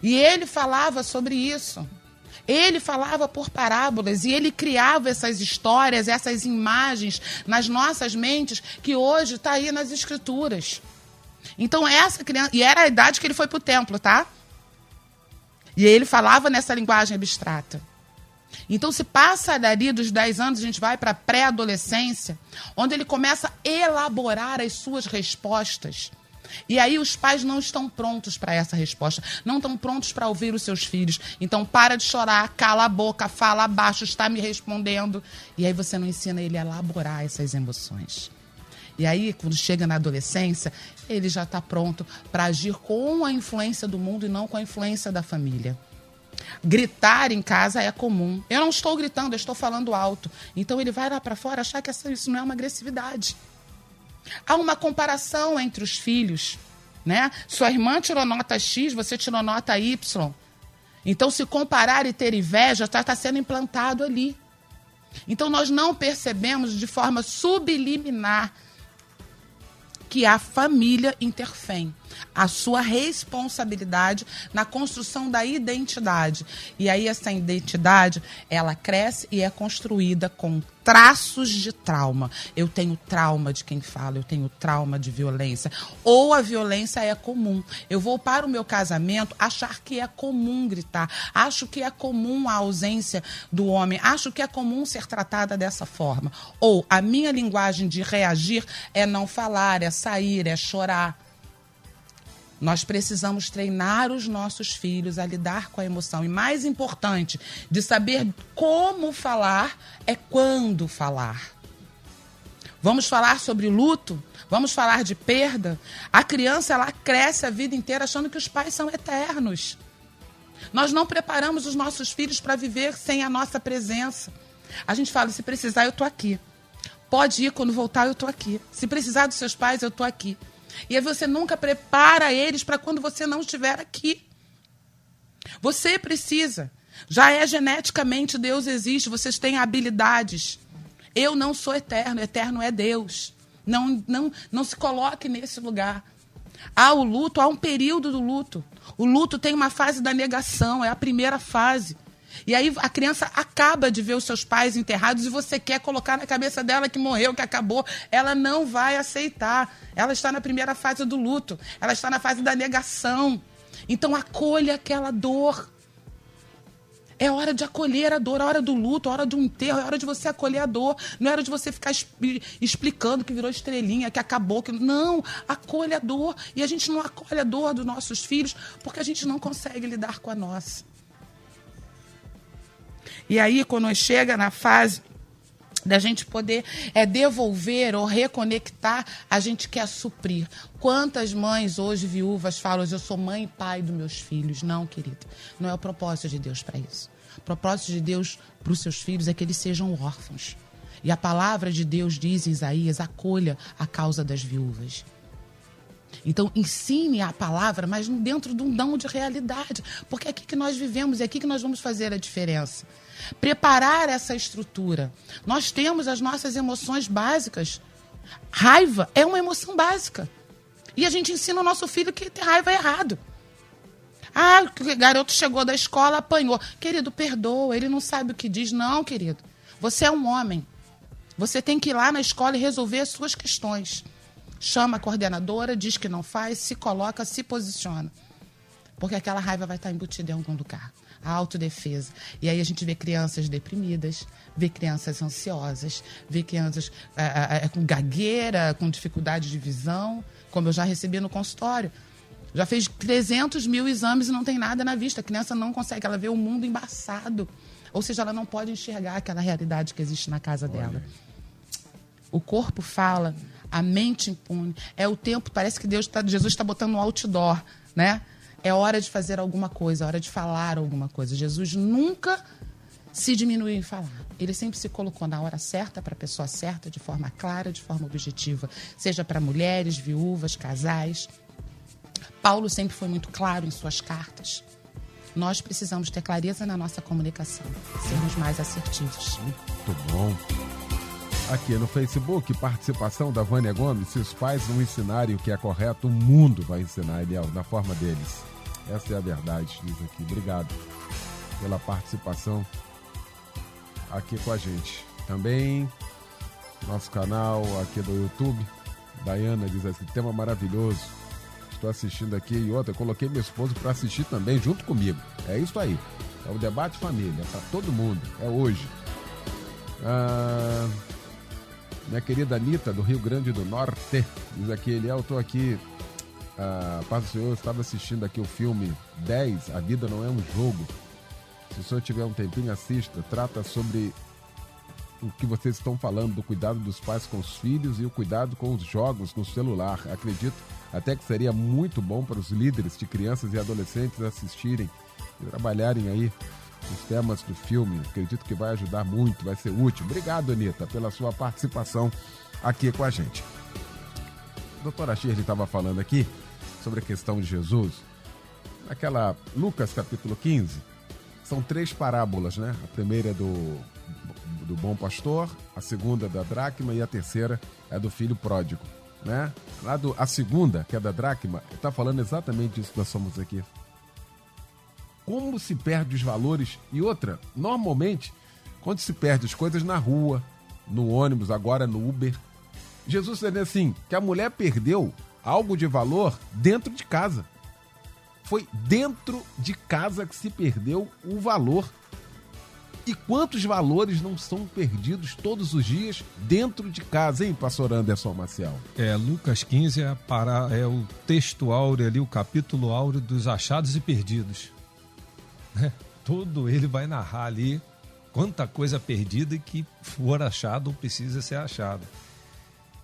E ele falava sobre isso. Ele falava por parábolas e ele criava essas histórias, essas imagens nas nossas mentes que hoje está aí nas Escrituras. Então, essa criança... E era a idade que ele foi para o templo, tá? E ele falava nessa linguagem abstrata. Então, se passa dali dos 10 anos, a gente vai para a pré-adolescência, onde ele começa a elaborar as suas respostas. E aí os pais não estão prontos para essa resposta, não estão prontos para ouvir os seus filhos. Então, para de chorar, cala a boca, fala abaixo, está me respondendo. E aí você não ensina ele a elaborar essas emoções. E aí, quando chega na adolescência, ele já está pronto para agir com a influência do mundo e não com a influência da família. Gritar em casa é comum. Eu não estou gritando, eu estou falando alto. Então ele vai lá para fora achar que isso não é uma agressividade. Há uma comparação entre os filhos, né? Sua irmã tirou nota X, você tirou nota Y. Então, se comparar e ter inveja, está sendo implantado ali. Então, nós não percebemos de forma subliminar que a família intervém. a sua responsabilidade na construção da identidade. E aí essa identidade, ela cresce e é construída com traços de trauma. Eu tenho trauma de quem fala, eu tenho trauma de violência. Ou a violência é comum. Eu vou para o meu casamento achar que é comum gritar, acho que é comum a ausência do homem, acho que é comum ser tratada dessa forma. Ou a minha linguagem de reagir é não falar, é sair, é chorar. Nós precisamos treinar os nossos filhos a lidar com a emoção. E mais importante, de saber como falar, é quando falar. Vamos falar sobre luto? Vamos falar de perda? A criança, ela cresce a vida inteira achando que os pais são eternos. Nós não preparamos os nossos filhos para viver sem a nossa presença. A gente fala, se precisar, eu estou aqui. Pode ir, quando voltar, eu estou aqui. Se precisar dos seus pais, eu estou aqui. E aí você nunca prepara eles para quando você não estiver aqui. Você precisa. Já é geneticamente, Deus existe, vocês têm habilidades. Eu não sou eterno, eterno é Deus. Não se coloque nesse lugar. Há o luto, há um período do luto. O luto tem uma fase da negação, é a primeira fase. E aí a criança acaba de ver os seus pais enterrados e você quer colocar na cabeça dela que morreu, que acabou. Ela não vai aceitar. Ela está na primeira fase do luto. Ela está na fase da negação. Então acolha aquela dor. É hora de acolher a dor, a hora do luto, a hora do enterro, é hora de você acolher a dor. Não é hora de você ficar explicando que virou estrelinha, que acabou. Que... Não, acolha a dor. E a gente não acolhe a dor dos nossos filhos porque a gente não consegue lidar com a nossa. E aí, quando chega na fase da gente poder devolver ou reconectar, a gente quer suprir. Quantas mães hoje viúvas falam, eu sou mãe e pai dos meus filhos? Não, querida, não é o propósito de Deus para isso. O propósito de Deus para os seus filhos é que eles sejam órfãos. E a palavra de Deus diz em Isaías, acolha a causa das viúvas. Então, ensine a palavra, mas dentro de um dom de realidade. Porque é aqui que nós vivemos, é aqui que nós vamos fazer a diferença. Preparar essa estrutura. Nós temos as nossas emoções básicas. Raiva é uma emoção básica. E a gente ensina o nosso filho que ter raiva é errado. Ah, o garoto chegou da escola, apanhou. Querido, perdoa, ele não sabe o que diz. Não, querido. Você é um homem. Você tem que ir lá na escola e resolver as suas questões. Chama a coordenadora, diz que não faz, se coloca, se posiciona. Porque aquela raiva vai estar embutida em algum lugar. A autodefesa. E aí a gente vê crianças deprimidas, vê crianças ansiosas, vê crianças com gagueira, com dificuldade de visão, como eu já recebi no consultório. Já fez 300 mil exames e não tem nada na vista. A criança não consegue, ela vê o mundo embaçado. Ou seja, ela não pode enxergar aquela realidade que existe na casa dela. O corpo fala, a mente impune. É o tempo, parece que Jesus está botando um outdoor, né? É hora de fazer alguma coisa, é hora de falar alguma coisa. Jesus nunca se diminuiu em falar. Ele sempre se colocou na hora certa, para a pessoa certa, de forma clara, de forma objetiva. Seja para mulheres, viúvas, casais. Paulo sempre foi muito claro em suas cartas. Nós precisamos ter clareza na nossa comunicação, sermos mais assertivos. Muito bom. Aqui no Facebook, participação da Vânia Gomes. Se os pais não ensinarem o que é correto, o mundo vai ensinar, Eliel, da forma deles. Essa é a verdade, diz aqui. Obrigado pela participação aqui com a gente. Também, nosso canal aqui do YouTube, Daiana diz assim, tema maravilhoso. Estou assistindo aqui e outra, eu coloquei meu esposo para assistir também junto comigo. É isso aí. É o Debate Família, para todo mundo. É hoje. Minha querida Anitta, do Rio Grande do Norte, diz aqui, Eliel, eu estou aqui, paz do Senhor, eu estava assistindo aqui o filme 10, A Vida Não É um Jogo. Se o senhor tiver um tempinho, assista. Trata sobre o que vocês estão falando, do cuidado dos pais com os filhos e o cuidado com os jogos, com o celular. Acredito até que seria muito bom para os líderes de crianças e adolescentes assistirem e trabalharem aí os temas do filme. Acredito que vai ajudar muito, vai ser útil. Obrigado, Anitta, pela sua participação aqui com a gente. A doutora Shirley estava falando aqui sobre a questão de Jesus. Naquela Lucas capítulo 15, são 3 parábolas, né? A primeira é do bom pastor, a segunda da dracma e a terceira é do filho pródigo. né? A segunda, que é da dracma, está falando exatamente isso que nós somos aqui. Como se perde os valores? E outra, normalmente, quando se perde as coisas na rua, no ônibus, agora no Uber, Jesus está dizendo assim, que a mulher perdeu algo de valor dentro de casa. Foi dentro de casa que se perdeu o valor. E quantos valores não são perdidos todos os dias dentro de casa, hein, pastor Anderson Maciel? Lucas 15 é o texto áureo ali, o capítulo áureo dos achados e perdidos. Todo ele vai narrar ali quanta coisa perdida que for achado ou precisa ser achado.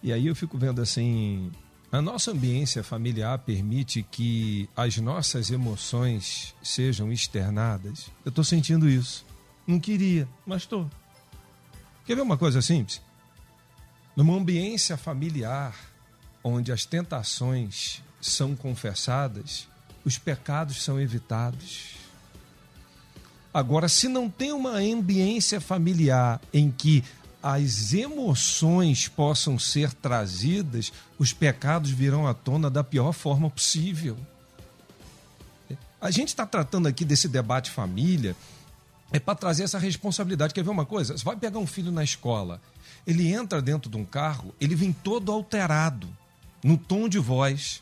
E aí eu fico vendo assim, a nossa ambiência familiar permite que as nossas emoções sejam externadas. Eu estou sentindo isso. Não queria, mas estou. Quer ver uma coisa simples? Numa ambiência familiar, onde as tentações são confessadas, os pecados são evitados. Agora, se não tem uma ambiência familiar em que as emoções possam ser trazidas, os pecados virão à tona da pior forma possível. A gente está tratando aqui desse debate família, é para trazer essa responsabilidade. Quer ver uma coisa? Você vai pegar um filho na escola, ele entra dentro de um carro, ele vem todo alterado, no tom de voz,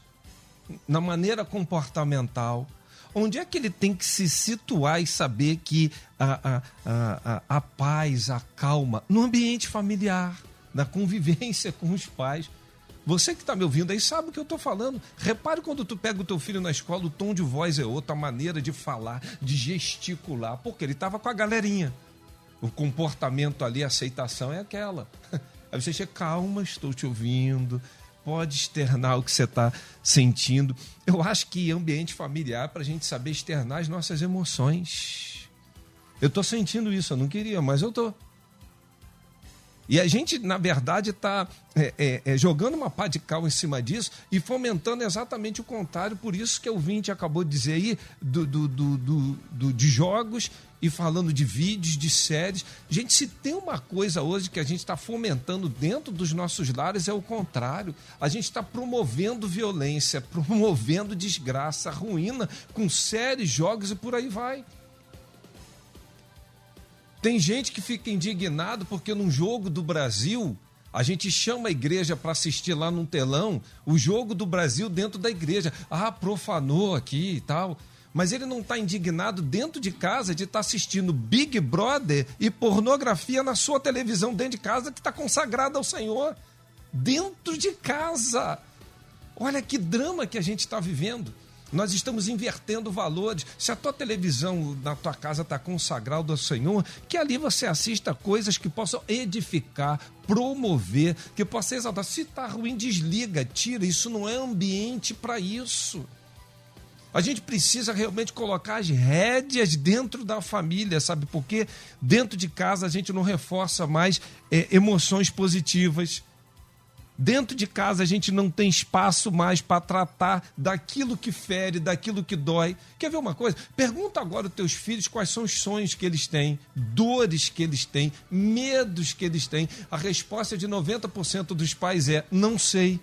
na maneira comportamental. Onde é que ele tem que se situar e saber que a paz, a calma, no ambiente familiar, na convivência com os pais? Você que está me ouvindo aí sabe o que eu estou falando. Repare quando tu pega o teu filho na escola, o tom de voz é outro, a maneira de falar, de gesticular, porque ele estava com a galerinha. O comportamento ali, a aceitação é aquela. Aí você chega, calma, estou te ouvindo. Pode externar o que você está sentindo. Eu acho que ambiente familiar é para a gente saber externar as nossas emoções. Eu estou sentindo isso, eu não queria, mas eu estou. E a gente, na verdade, está jogando uma pá de cal em cima disso e fomentando exatamente o contrário. Por isso que o ouvinte acabou de dizer aí de jogos e falando de vídeos, de séries. Gente, se tem uma coisa hoje que a gente está fomentando dentro dos nossos lares, é o contrário. A gente está promovendo violência, promovendo desgraça, ruína, com séries, jogos e por aí vai. Tem gente que fica indignado porque num jogo do Brasil, a gente chama a igreja para assistir lá num telão, o jogo do Brasil dentro da igreja. Profanou aqui e tal. Mas ele não está indignado dentro de casa de estar assistindo Big Brother e pornografia na sua televisão dentro de casa que está consagrada ao Senhor. Dentro de casa. Olha que drama que a gente está vivendo. Nós estamos invertendo valores. Se a tua televisão na tua casa está consagrada ao Senhor, que ali você assista coisas que possam edificar, promover, que possam exaltar. Se está ruim, desliga, tira. Isso não é ambiente para isso. A gente precisa realmente colocar as rédeas dentro da família, sabe por quê? Dentro de casa a gente não reforça mais emoções positivas. Dentro de casa a gente não tem espaço mais para tratar daquilo que fere, daquilo que dói. Quer ver uma coisa? Pergunta agora aos teus filhos quais são os sonhos que eles têm, dores que eles têm, medos que eles têm. A resposta de 90% dos pais é: não sei,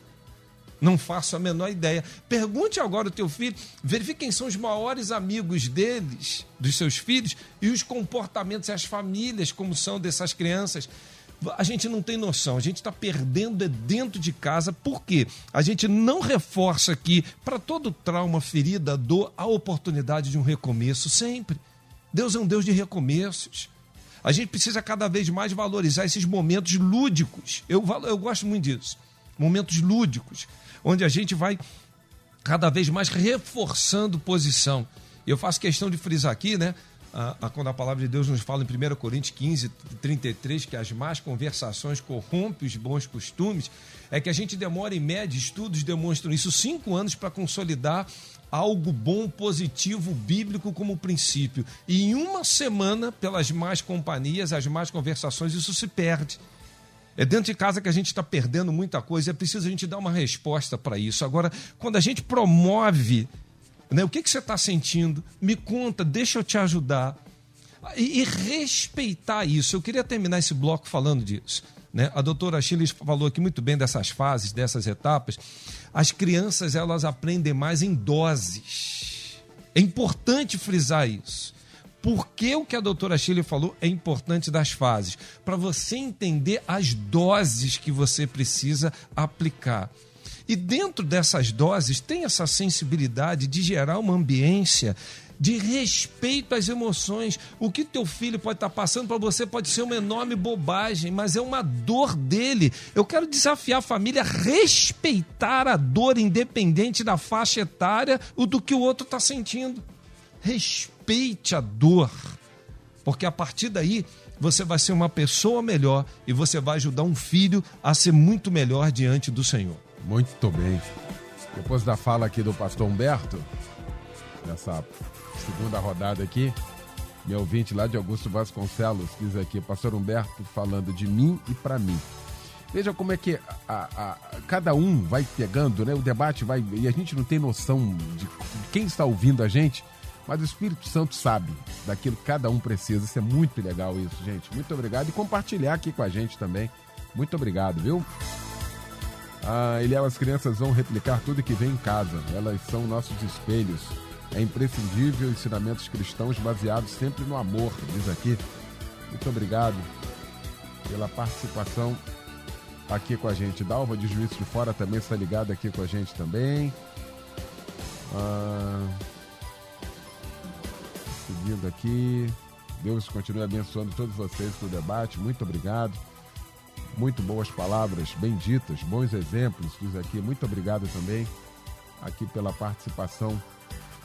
não faço a menor ideia. Pergunte agora ao teu filho, verifique quem são os maiores amigos deles, dos seus filhos, e os comportamentos e as famílias como são dessas crianças. A gente não tem noção, a gente está perdendo dentro de casa, porque a gente não reforça aqui, para todo trauma, ferida, dor, a oportunidade de um recomeço sempre. Deus é um Deus de recomeços. A gente precisa cada vez mais valorizar esses momentos lúdicos. Eu gosto muito disso. Momentos lúdicos, onde a gente vai cada vez mais reforçando posição. Eu faço questão de frisar aqui, né? Quando a palavra de Deus nos fala em 1 Coríntios 15, 33, que as más conversações corrompem os bons costumes, é que a gente demora, em média, estudos demonstram isso, 5 anos para consolidar algo bom, positivo, bíblico como princípio. E em uma semana, pelas más companhias, as más conversações, isso se perde. É dentro de casa que a gente está perdendo muita coisa, é preciso a gente dar uma resposta para isso. Agora, quando a gente promove, né, o que você está sentindo? Me conta, deixa eu te ajudar. E respeitar isso. Eu queria terminar esse bloco falando disso. né? A doutora Shirley falou aqui muito bem dessas fases, dessas etapas. As crianças, elas aprendem mais em doses. É importante frisar isso. Por que o que a doutora Shirley falou é importante das fases? Para você entender as doses que você precisa aplicar. E dentro dessas doses tem essa sensibilidade de gerar uma ambiência de respeito às emoções. O que teu filho pode estar passando para você pode ser uma enorme bobagem, mas é uma dor dele. Eu quero desafiar a família a respeitar a dor independente da faixa etária ou do que o outro está sentindo. Respeite a dor, porque a partir daí você vai ser uma pessoa melhor e você vai ajudar um filho a ser muito melhor diante do Senhor. Muito bem. Depois da fala aqui do pastor Humberto, nessa segunda rodada aqui, meu ouvinte lá de Augusto Vasconcelos diz aqui, pastor Humberto falando de mim e para mim. Veja como é que cada um vai pegando, né? O debate vai... E a gente não tem noção de quem está ouvindo a gente, mas o Espírito Santo sabe daquilo que cada um precisa. Isso é muito legal isso, gente. Muito obrigado. E compartilhar aqui com a gente também. Muito obrigado, viu? Eliel, as crianças vão replicar tudo que vem em casa. Elas são nossos espelhos. É imprescindível ensinamentos cristãos baseados sempre no amor, diz aqui. Muito obrigado pela participação aqui com a gente. Dalva de Juiz de Fora também está ligada aqui com a gente também. Seguindo aqui, Deus continue abençoando todos vocês no debate, muito obrigado, muito boas palavras, benditas, bons exemplos, diz aqui, muito obrigado também aqui pela participação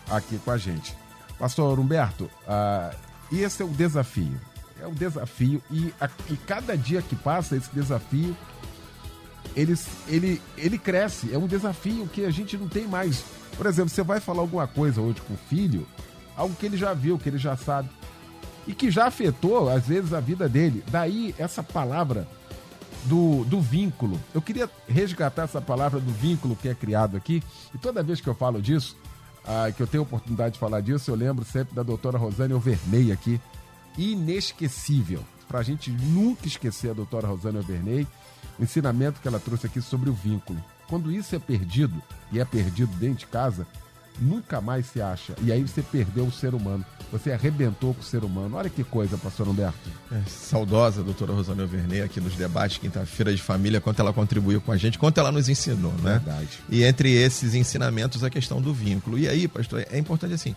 aqui com a gente. Pastor Humberto, esse é o desafio e cada dia que passa esse desafio, ele cresce, é um desafio que a gente não tem mais. Por exemplo, você vai falar alguma coisa hoje com o filho, algo que ele já viu, que ele já sabe, e que já afetou, às vezes, a vida dele. Daí, essa palavra do vínculo. Eu queria resgatar essa palavra do vínculo que é criado aqui, e toda vez que eu falo disso, que eu tenho a oportunidade de falar disso, eu lembro sempre da doutora Rosane Overney aqui, inesquecível, para a gente nunca esquecer a doutora Rosane Overney, o ensinamento que ela trouxe aqui sobre o vínculo. Quando isso é perdido, e é perdido dentro de casa, nunca mais se acha. E aí você perdeu o ser humano. Você arrebentou com o ser humano. Olha que coisa, pastor Humberto. Saudosa doutora Rosane Overney aqui nos debates, quinta-feira de família, quanto ela contribuiu com a gente, quanto ela nos ensinou, né? Verdade. E entre esses ensinamentos, a questão do vínculo. E aí, pastor, é importante assim,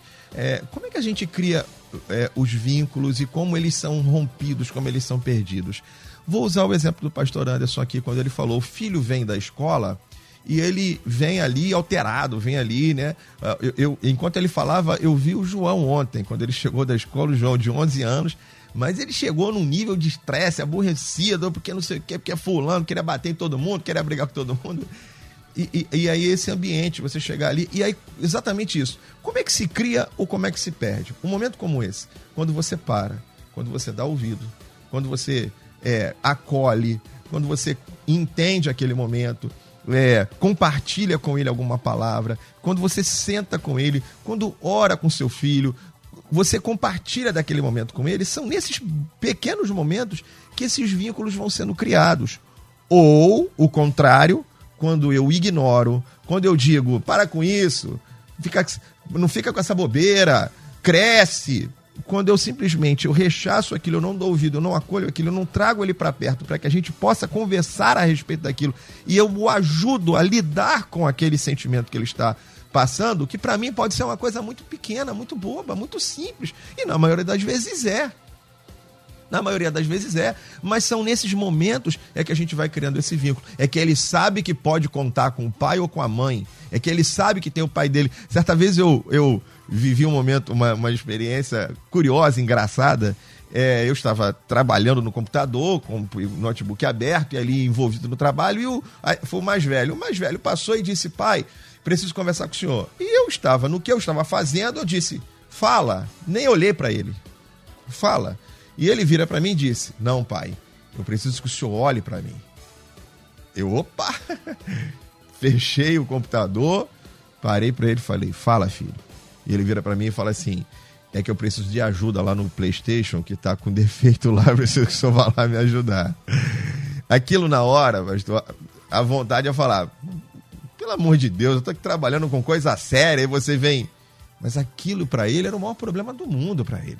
como é que a gente cria os vínculos e como eles são rompidos, como eles são perdidos? Vou usar o exemplo do pastor Anderson aqui, quando ele falou, o filho vem da escola e ele vem ali alterado, vem ali, né? Enquanto ele falava, eu vi o João ontem, quando ele chegou da escola, o João de 11 anos, mas ele chegou num nível de estresse, aborrecido, porque não sei o quê, porque é fulano, queria bater em todo mundo, queria brigar com todo mundo. E aí esse ambiente, você chegar ali, e aí exatamente isso. Como é que se cria ou como é que se perde? Um momento como esse, quando você para, quando você dá ouvido, quando você acolhe, quando você entende aquele momento, compartilha com ele alguma palavra, quando você senta com ele, quando ora com seu filho, você compartilha daquele momento com ele, são nesses pequenos momentos que esses vínculos vão sendo criados. Ou, o contrário, quando eu ignoro, quando eu digo, para com isso, não fica com essa bobeira, cresce. Quando eu simplesmente rechaço aquilo, eu não dou ouvido, eu não acolho aquilo, eu não trago ele para perto para que a gente possa conversar a respeito daquilo e eu o ajudo a lidar com aquele sentimento que ele está passando, que para mim pode ser uma coisa muito pequena, muito boba, muito simples, e na maioria das vezes Na maioria das vezes mas são nesses momentos que a gente vai criando esse vínculo. É que ele sabe que pode contar com o pai ou com a mãe. É que ele sabe que tem o pai dele. Certa vez eu vivi um momento, uma experiência curiosa, engraçada. Eu estava trabalhando no computador, com o notebook aberto e ali envolvido no trabalho, e foi o mais velho. O mais velho passou e disse, pai, preciso conversar com o senhor. E eu estava, no que eu estava fazendo, eu disse, fala. Nem olhei para ele. Fala. E ele vira para mim e disse, não, pai, eu preciso que o senhor olhe para mim. Opa! Fechei o computador, parei para ele e falei, fala, filho. E ele vira para mim e fala assim, é que eu preciso de ajuda lá no PlayStation, que tá com defeito lá, preciso que o senhor vá lá me ajudar. aquilo na hora, pastor, a vontade é falar, pelo amor de Deus, eu tô aqui trabalhando com coisa séria, e você vem... Mas aquilo para ele era o maior problema do mundo para ele.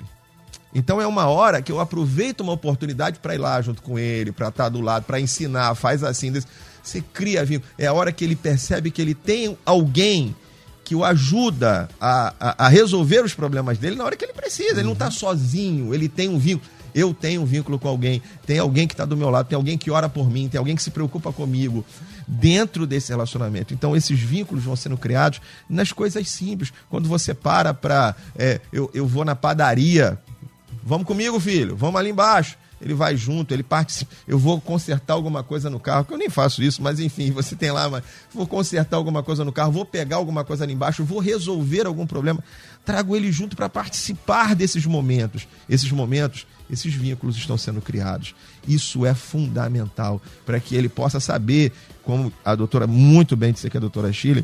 Então é uma hora que eu aproveito uma oportunidade para ir lá junto com ele, para estar do lado, para ensinar, faz assim, você cria vínculo. É a hora que ele percebe que ele tem alguém que o ajuda a resolver os problemas dele na hora que ele precisa. Ele não está sozinho, ele tem um vínculo. Eu tenho um vínculo com alguém, tem alguém que está do meu lado, tem alguém que ora por mim, tem alguém que se preocupa comigo dentro desse relacionamento. Então esses vínculos vão sendo criados nas coisas simples. Quando você eu vou na padaria, vamos comigo, filho, vamos ali embaixo. Ele vai junto, ele participa. Eu vou consertar alguma coisa no carro, que eu nem faço isso, mas enfim, você tem lá, mas vou consertar alguma coisa no carro, vou pegar alguma coisa ali embaixo, vou resolver algum problema. Trago ele junto para participar desses momentos. Esses vínculos estão sendo criados. Isso é fundamental para que ele possa saber, como a doutora muito bem disse aqui, a doutora Shirley,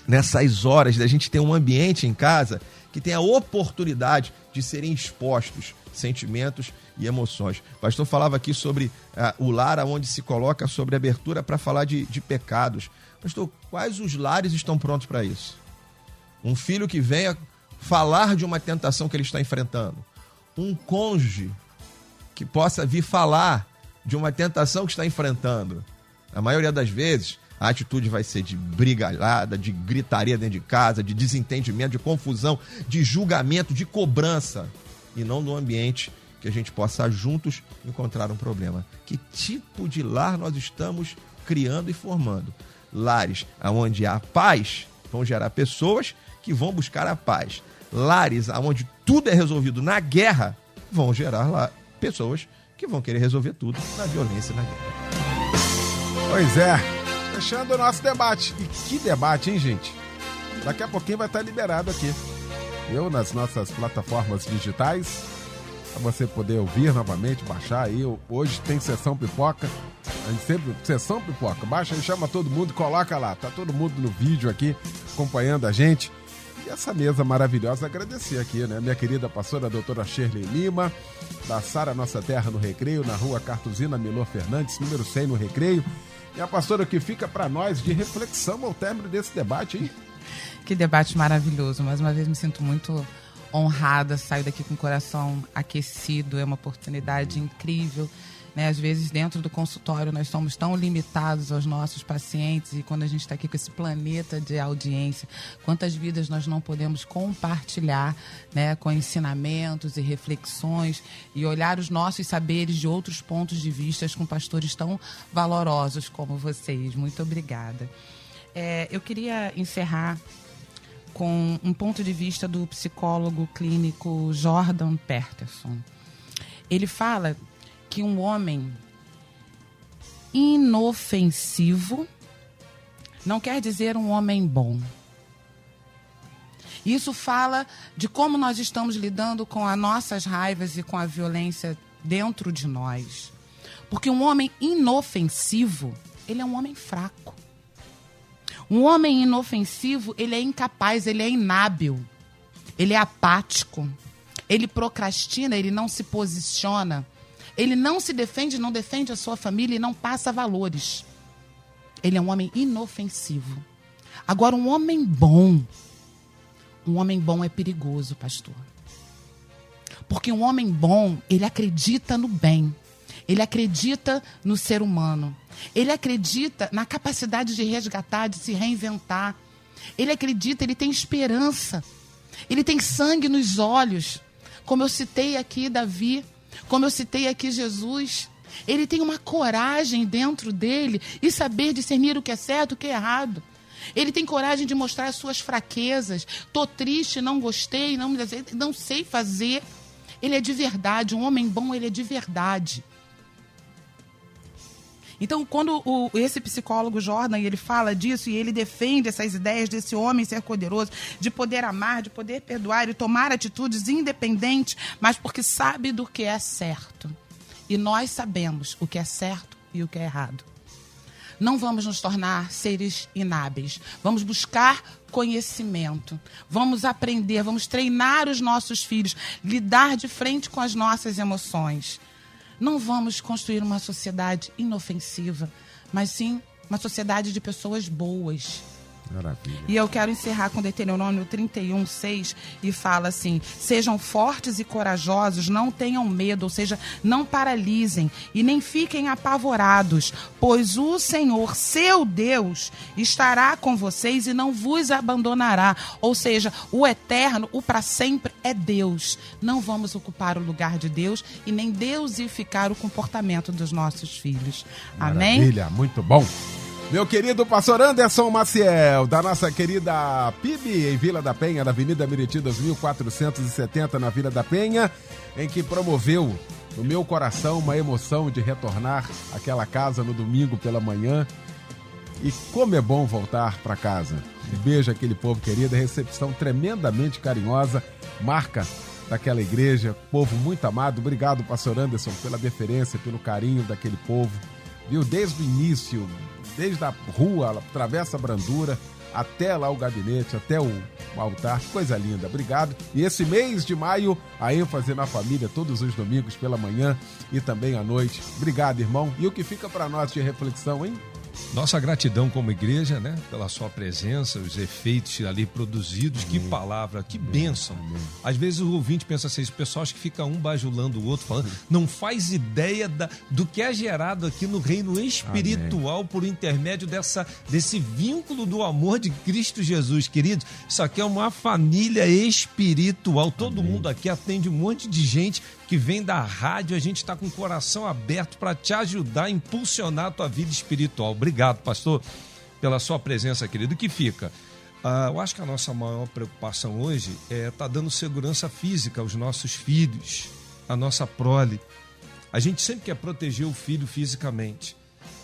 nessas horas da gente ter um ambiente em casa que tem a oportunidade de serem expostos sentimentos e emoções. O pastor falava aqui sobre o lar onde se coloca sobre abertura para falar de pecados. Pastor, quais os lares estão prontos para isso? Um filho que venha falar de uma tentação que ele está enfrentando. Um cônjuge que possa vir falar de uma tentação que está enfrentando. A maioria das vezes, a atitude vai ser de brigalhada, de gritaria dentro de casa, de desentendimento, de confusão, de julgamento, de cobrança. E não no ambiente que a gente possa juntos encontrar um problema. Que tipo de lar nós estamos criando e formando? Lares onde há paz vão gerar pessoas que vão buscar a paz. Lares onde tudo é resolvido na guerra vão gerar pessoas que vão querer resolver tudo na violência e na guerra. Pois é, fechando o nosso debate. E que debate, hein, gente? Daqui a pouquinho vai estar liberado aqui. Nas nossas plataformas digitais, para você poder ouvir novamente, baixar aí. Hoje tem Sessão Pipoca, a gente sempre, Sessão Pipoca, baixa e chama todo mundo, coloca lá, tá todo mundo no vídeo aqui, acompanhando a gente. E essa mesa maravilhosa, agradecer aqui, né, minha querida pastora doutora Shirley Lima, da Sara Nossa Terra no Recreio, na rua Cartuzina Milor Fernandes, número 100 no Recreio. E a pastora que fica para nós de reflexão ao término desse debate, hein? Que debate maravilhoso. Mais uma vez me sinto muito honrada, saio daqui com o coração aquecido, é uma oportunidade incrível, né? Às vezes dentro do consultório nós somos tão limitados aos nossos pacientes e quando a gente está aqui com esse planeta de audiência, quantas vidas nós não podemos compartilhar, né, com ensinamentos e reflexões e olhar os nossos saberes de outros pontos de vista com pastores tão valorosos como vocês. Muito obrigada. Eu queria encerrar com um ponto de vista do psicólogo clínico Jordan Peterson. Ele fala que um homem inofensivo não quer dizer um homem bom. Isso fala de como nós estamos lidando com as nossas raivas e com a violência dentro de nós. Porque um homem inofensivo, ele é um homem fraco. Um homem inofensivo, ele é incapaz, ele é inábil, ele é apático, ele procrastina, ele não se posiciona, ele não se defende, não defende a sua família e não passa valores. Ele é um homem inofensivo. Agora, um homem bom é perigoso, pastor. Porque um homem bom, ele acredita no bem. Ele acredita no ser humano. Ele acredita na capacidade de resgatar, de se reinventar. Ele acredita, ele tem esperança. Ele tem sangue nos olhos. Como eu citei aqui Davi, como eu citei aqui Jesus. Ele tem uma coragem dentro dele e saber discernir o que é certo e o que é errado. Ele tem coragem de mostrar as suas fraquezas. Tô triste, não gostei, não sei fazer. Ele é de verdade. Um homem bom, ele é de verdade. Então, quando esse psicólogo Jordan, ele fala disso e ele defende essas ideias desse homem ser poderoso, de poder amar, de poder perdoar e tomar atitudes independentes, mas porque sabe do que é certo. E nós sabemos o que é certo e o que é errado. Não vamos nos tornar seres inábeis. Vamos buscar conhecimento. Vamos aprender, vamos treinar os nossos filhos, lidar de frente com as nossas emoções. não vamos construir uma sociedade inofensiva, mas sim uma sociedade de pessoas boas. Maravilha. E eu quero encerrar com Deuteronômio 31:6 e fala assim: sejam fortes e corajosos, não tenham medo, ou seja, não paralisem e nem fiquem apavorados, pois o Senhor, seu Deus, estará com vocês e não vos abandonará. Ou seja, o eterno, o para sempre é Deus. Não vamos ocupar o lugar de Deus e nem deusificar o comportamento dos nossos filhos. Amém? Maravilha, muito bom. Meu querido pastor Anderson Maciel, da nossa querida PIB, em Vila da Penha, na Avenida Meriti 2470, na Vila da Penha, em que promoveu no meu coração uma emoção de retornar àquela casa no domingo pela manhã. E como é bom voltar para casa. Um beijo àquele povo querido, recepção tremendamente carinhosa, marca daquela igreja, povo muito amado. Obrigado, pastor Anderson, pela deferência, pelo carinho daquele povo. Viu, desde o início, desde a rua, atravessa a Brandura, até lá o gabinete, até o altar, coisa linda, obrigado. E esse mês de maio, a ênfase na família, todos os domingos pela manhã e também à noite. Obrigado, irmão. E o que fica para nós de reflexão, hein? Nossa gratidão como igreja, né? Pela sua presença, os efeitos ali produzidos. Que palavra, que bênção. Às vezes o ouvinte pensa assim, esse pessoal acha que fica um bajulando o outro, falando, não faz ideia do que é gerado aqui no reino espiritual por intermédio desse vínculo do amor de Cristo Jesus, queridos. Isso aqui é uma família espiritual. Todo mundo aqui atende um monte de gente que vem da rádio. A gente está com o coração aberto para te ajudar a impulsionar a tua vida espiritual. Obrigado, pastor, pela sua presença, querido. O que fica? Eu acho que a nossa maior preocupação hoje é estar dando segurança física aos nossos filhos, à nossa prole. A gente sempre quer proteger o filho fisicamente,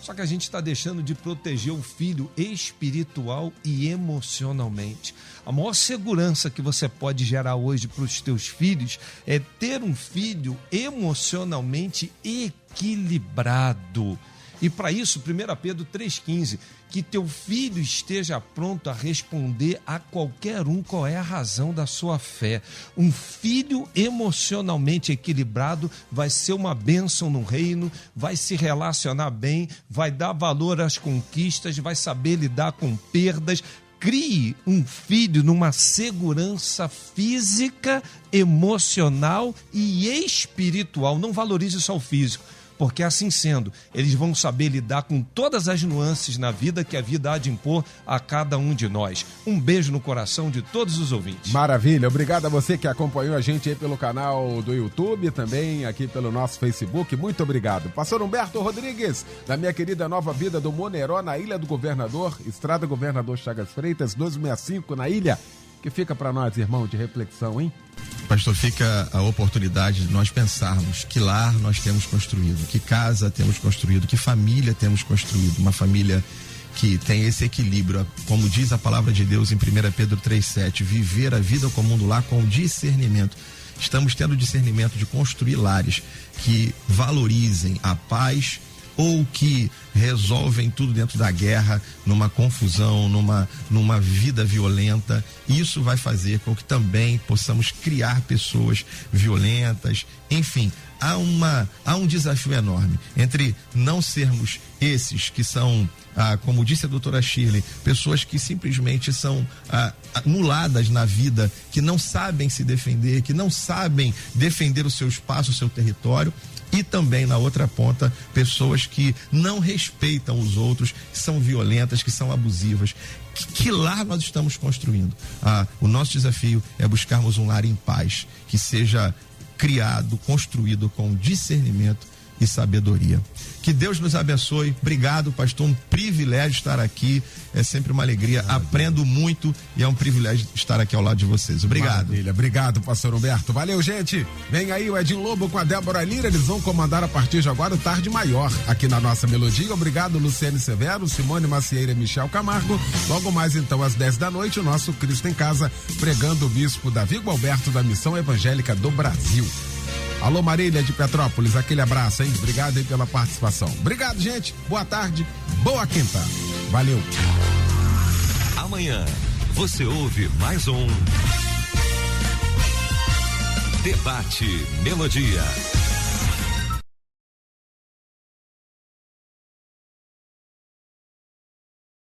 só que a gente está deixando de proteger o filho espiritual e emocionalmente. A maior segurança que você pode gerar hoje para os teus filhos é ter um filho emocionalmente equilibrado. E para isso, 1 Pedro 3,15, que teu filho esteja pronto a responder a qualquer um qual é a razão da sua fé. Um filho emocionalmente equilibrado vai ser uma bênção no reino, vai se relacionar bem, vai dar valor às conquistas, vai saber lidar com perdas. Crie um filho numa segurança física, emocional e espiritual. Não valorize só o físico, porque assim sendo, eles vão saber lidar com todas as nuances na vida que a vida há de impor a cada um de nós. Um beijo no coração de todos os ouvintes. Maravilha, obrigado a você que acompanhou a gente aí pelo canal do YouTube, também aqui pelo nosso Facebook, muito obrigado. Pastor Humberto Rodrigues, da minha querida Nova Vida do Moneró, na Ilha do Governador, Estrada Governador Chagas Freitas, 265 na ilha. Que fica para nós, irmão, de reflexão, hein? Pastor, fica a oportunidade de nós pensarmos que lar nós temos construído, que casa temos construído, que família temos construído, uma família que tem esse equilíbrio, como diz a palavra de Deus em 1 Pedro 3,7, viver a vida comum do lar com discernimento. Estamos tendo discernimento de construir lares que valorizem a paz, ou que resolvem tudo dentro da guerra, numa confusão, numa vida violenta. Isso vai fazer com que também possamos criar pessoas violentas. Enfim, há um desafio enorme entre não sermos esses que são, como disse a doutora Shirley, pessoas que simplesmente são anuladas na vida, que não sabem se defender, que não sabem defender o seu espaço, o seu território. E também, na outra ponta, pessoas que não respeitam os outros, que são violentas, que são abusivas. Que lar nós estamos construindo? O nosso desafio é buscarmos um lar em paz, que seja criado, construído com discernimento e sabedoria. Que Deus nos abençoe. Obrigado, pastor. Um privilégio estar aqui. É sempre uma alegria. Aprendo muito e é um privilégio estar aqui ao lado de vocês. Obrigado. Maravilha. Obrigado, pastor Humberto. Valeu, gente. Vem aí o Edinho Lobo com a Débora Lira. Eles vão comandar a partir de agora o Tarde Maior aqui na nossa melodia. Obrigado, Luciane Severo, Simone Macieira e Michel Camargo. Logo mais, então, às 10 da noite, o nosso Cristo em Casa, pregando o bispo Davi Gualberto da Missão Evangélica do Brasil. Alô, Marília de Petrópolis, aquele abraço, hein? Obrigado aí pela participação. Obrigado, gente. Boa tarde, boa quinta. Valeu. Amanhã você ouve mais um Debate Melodia.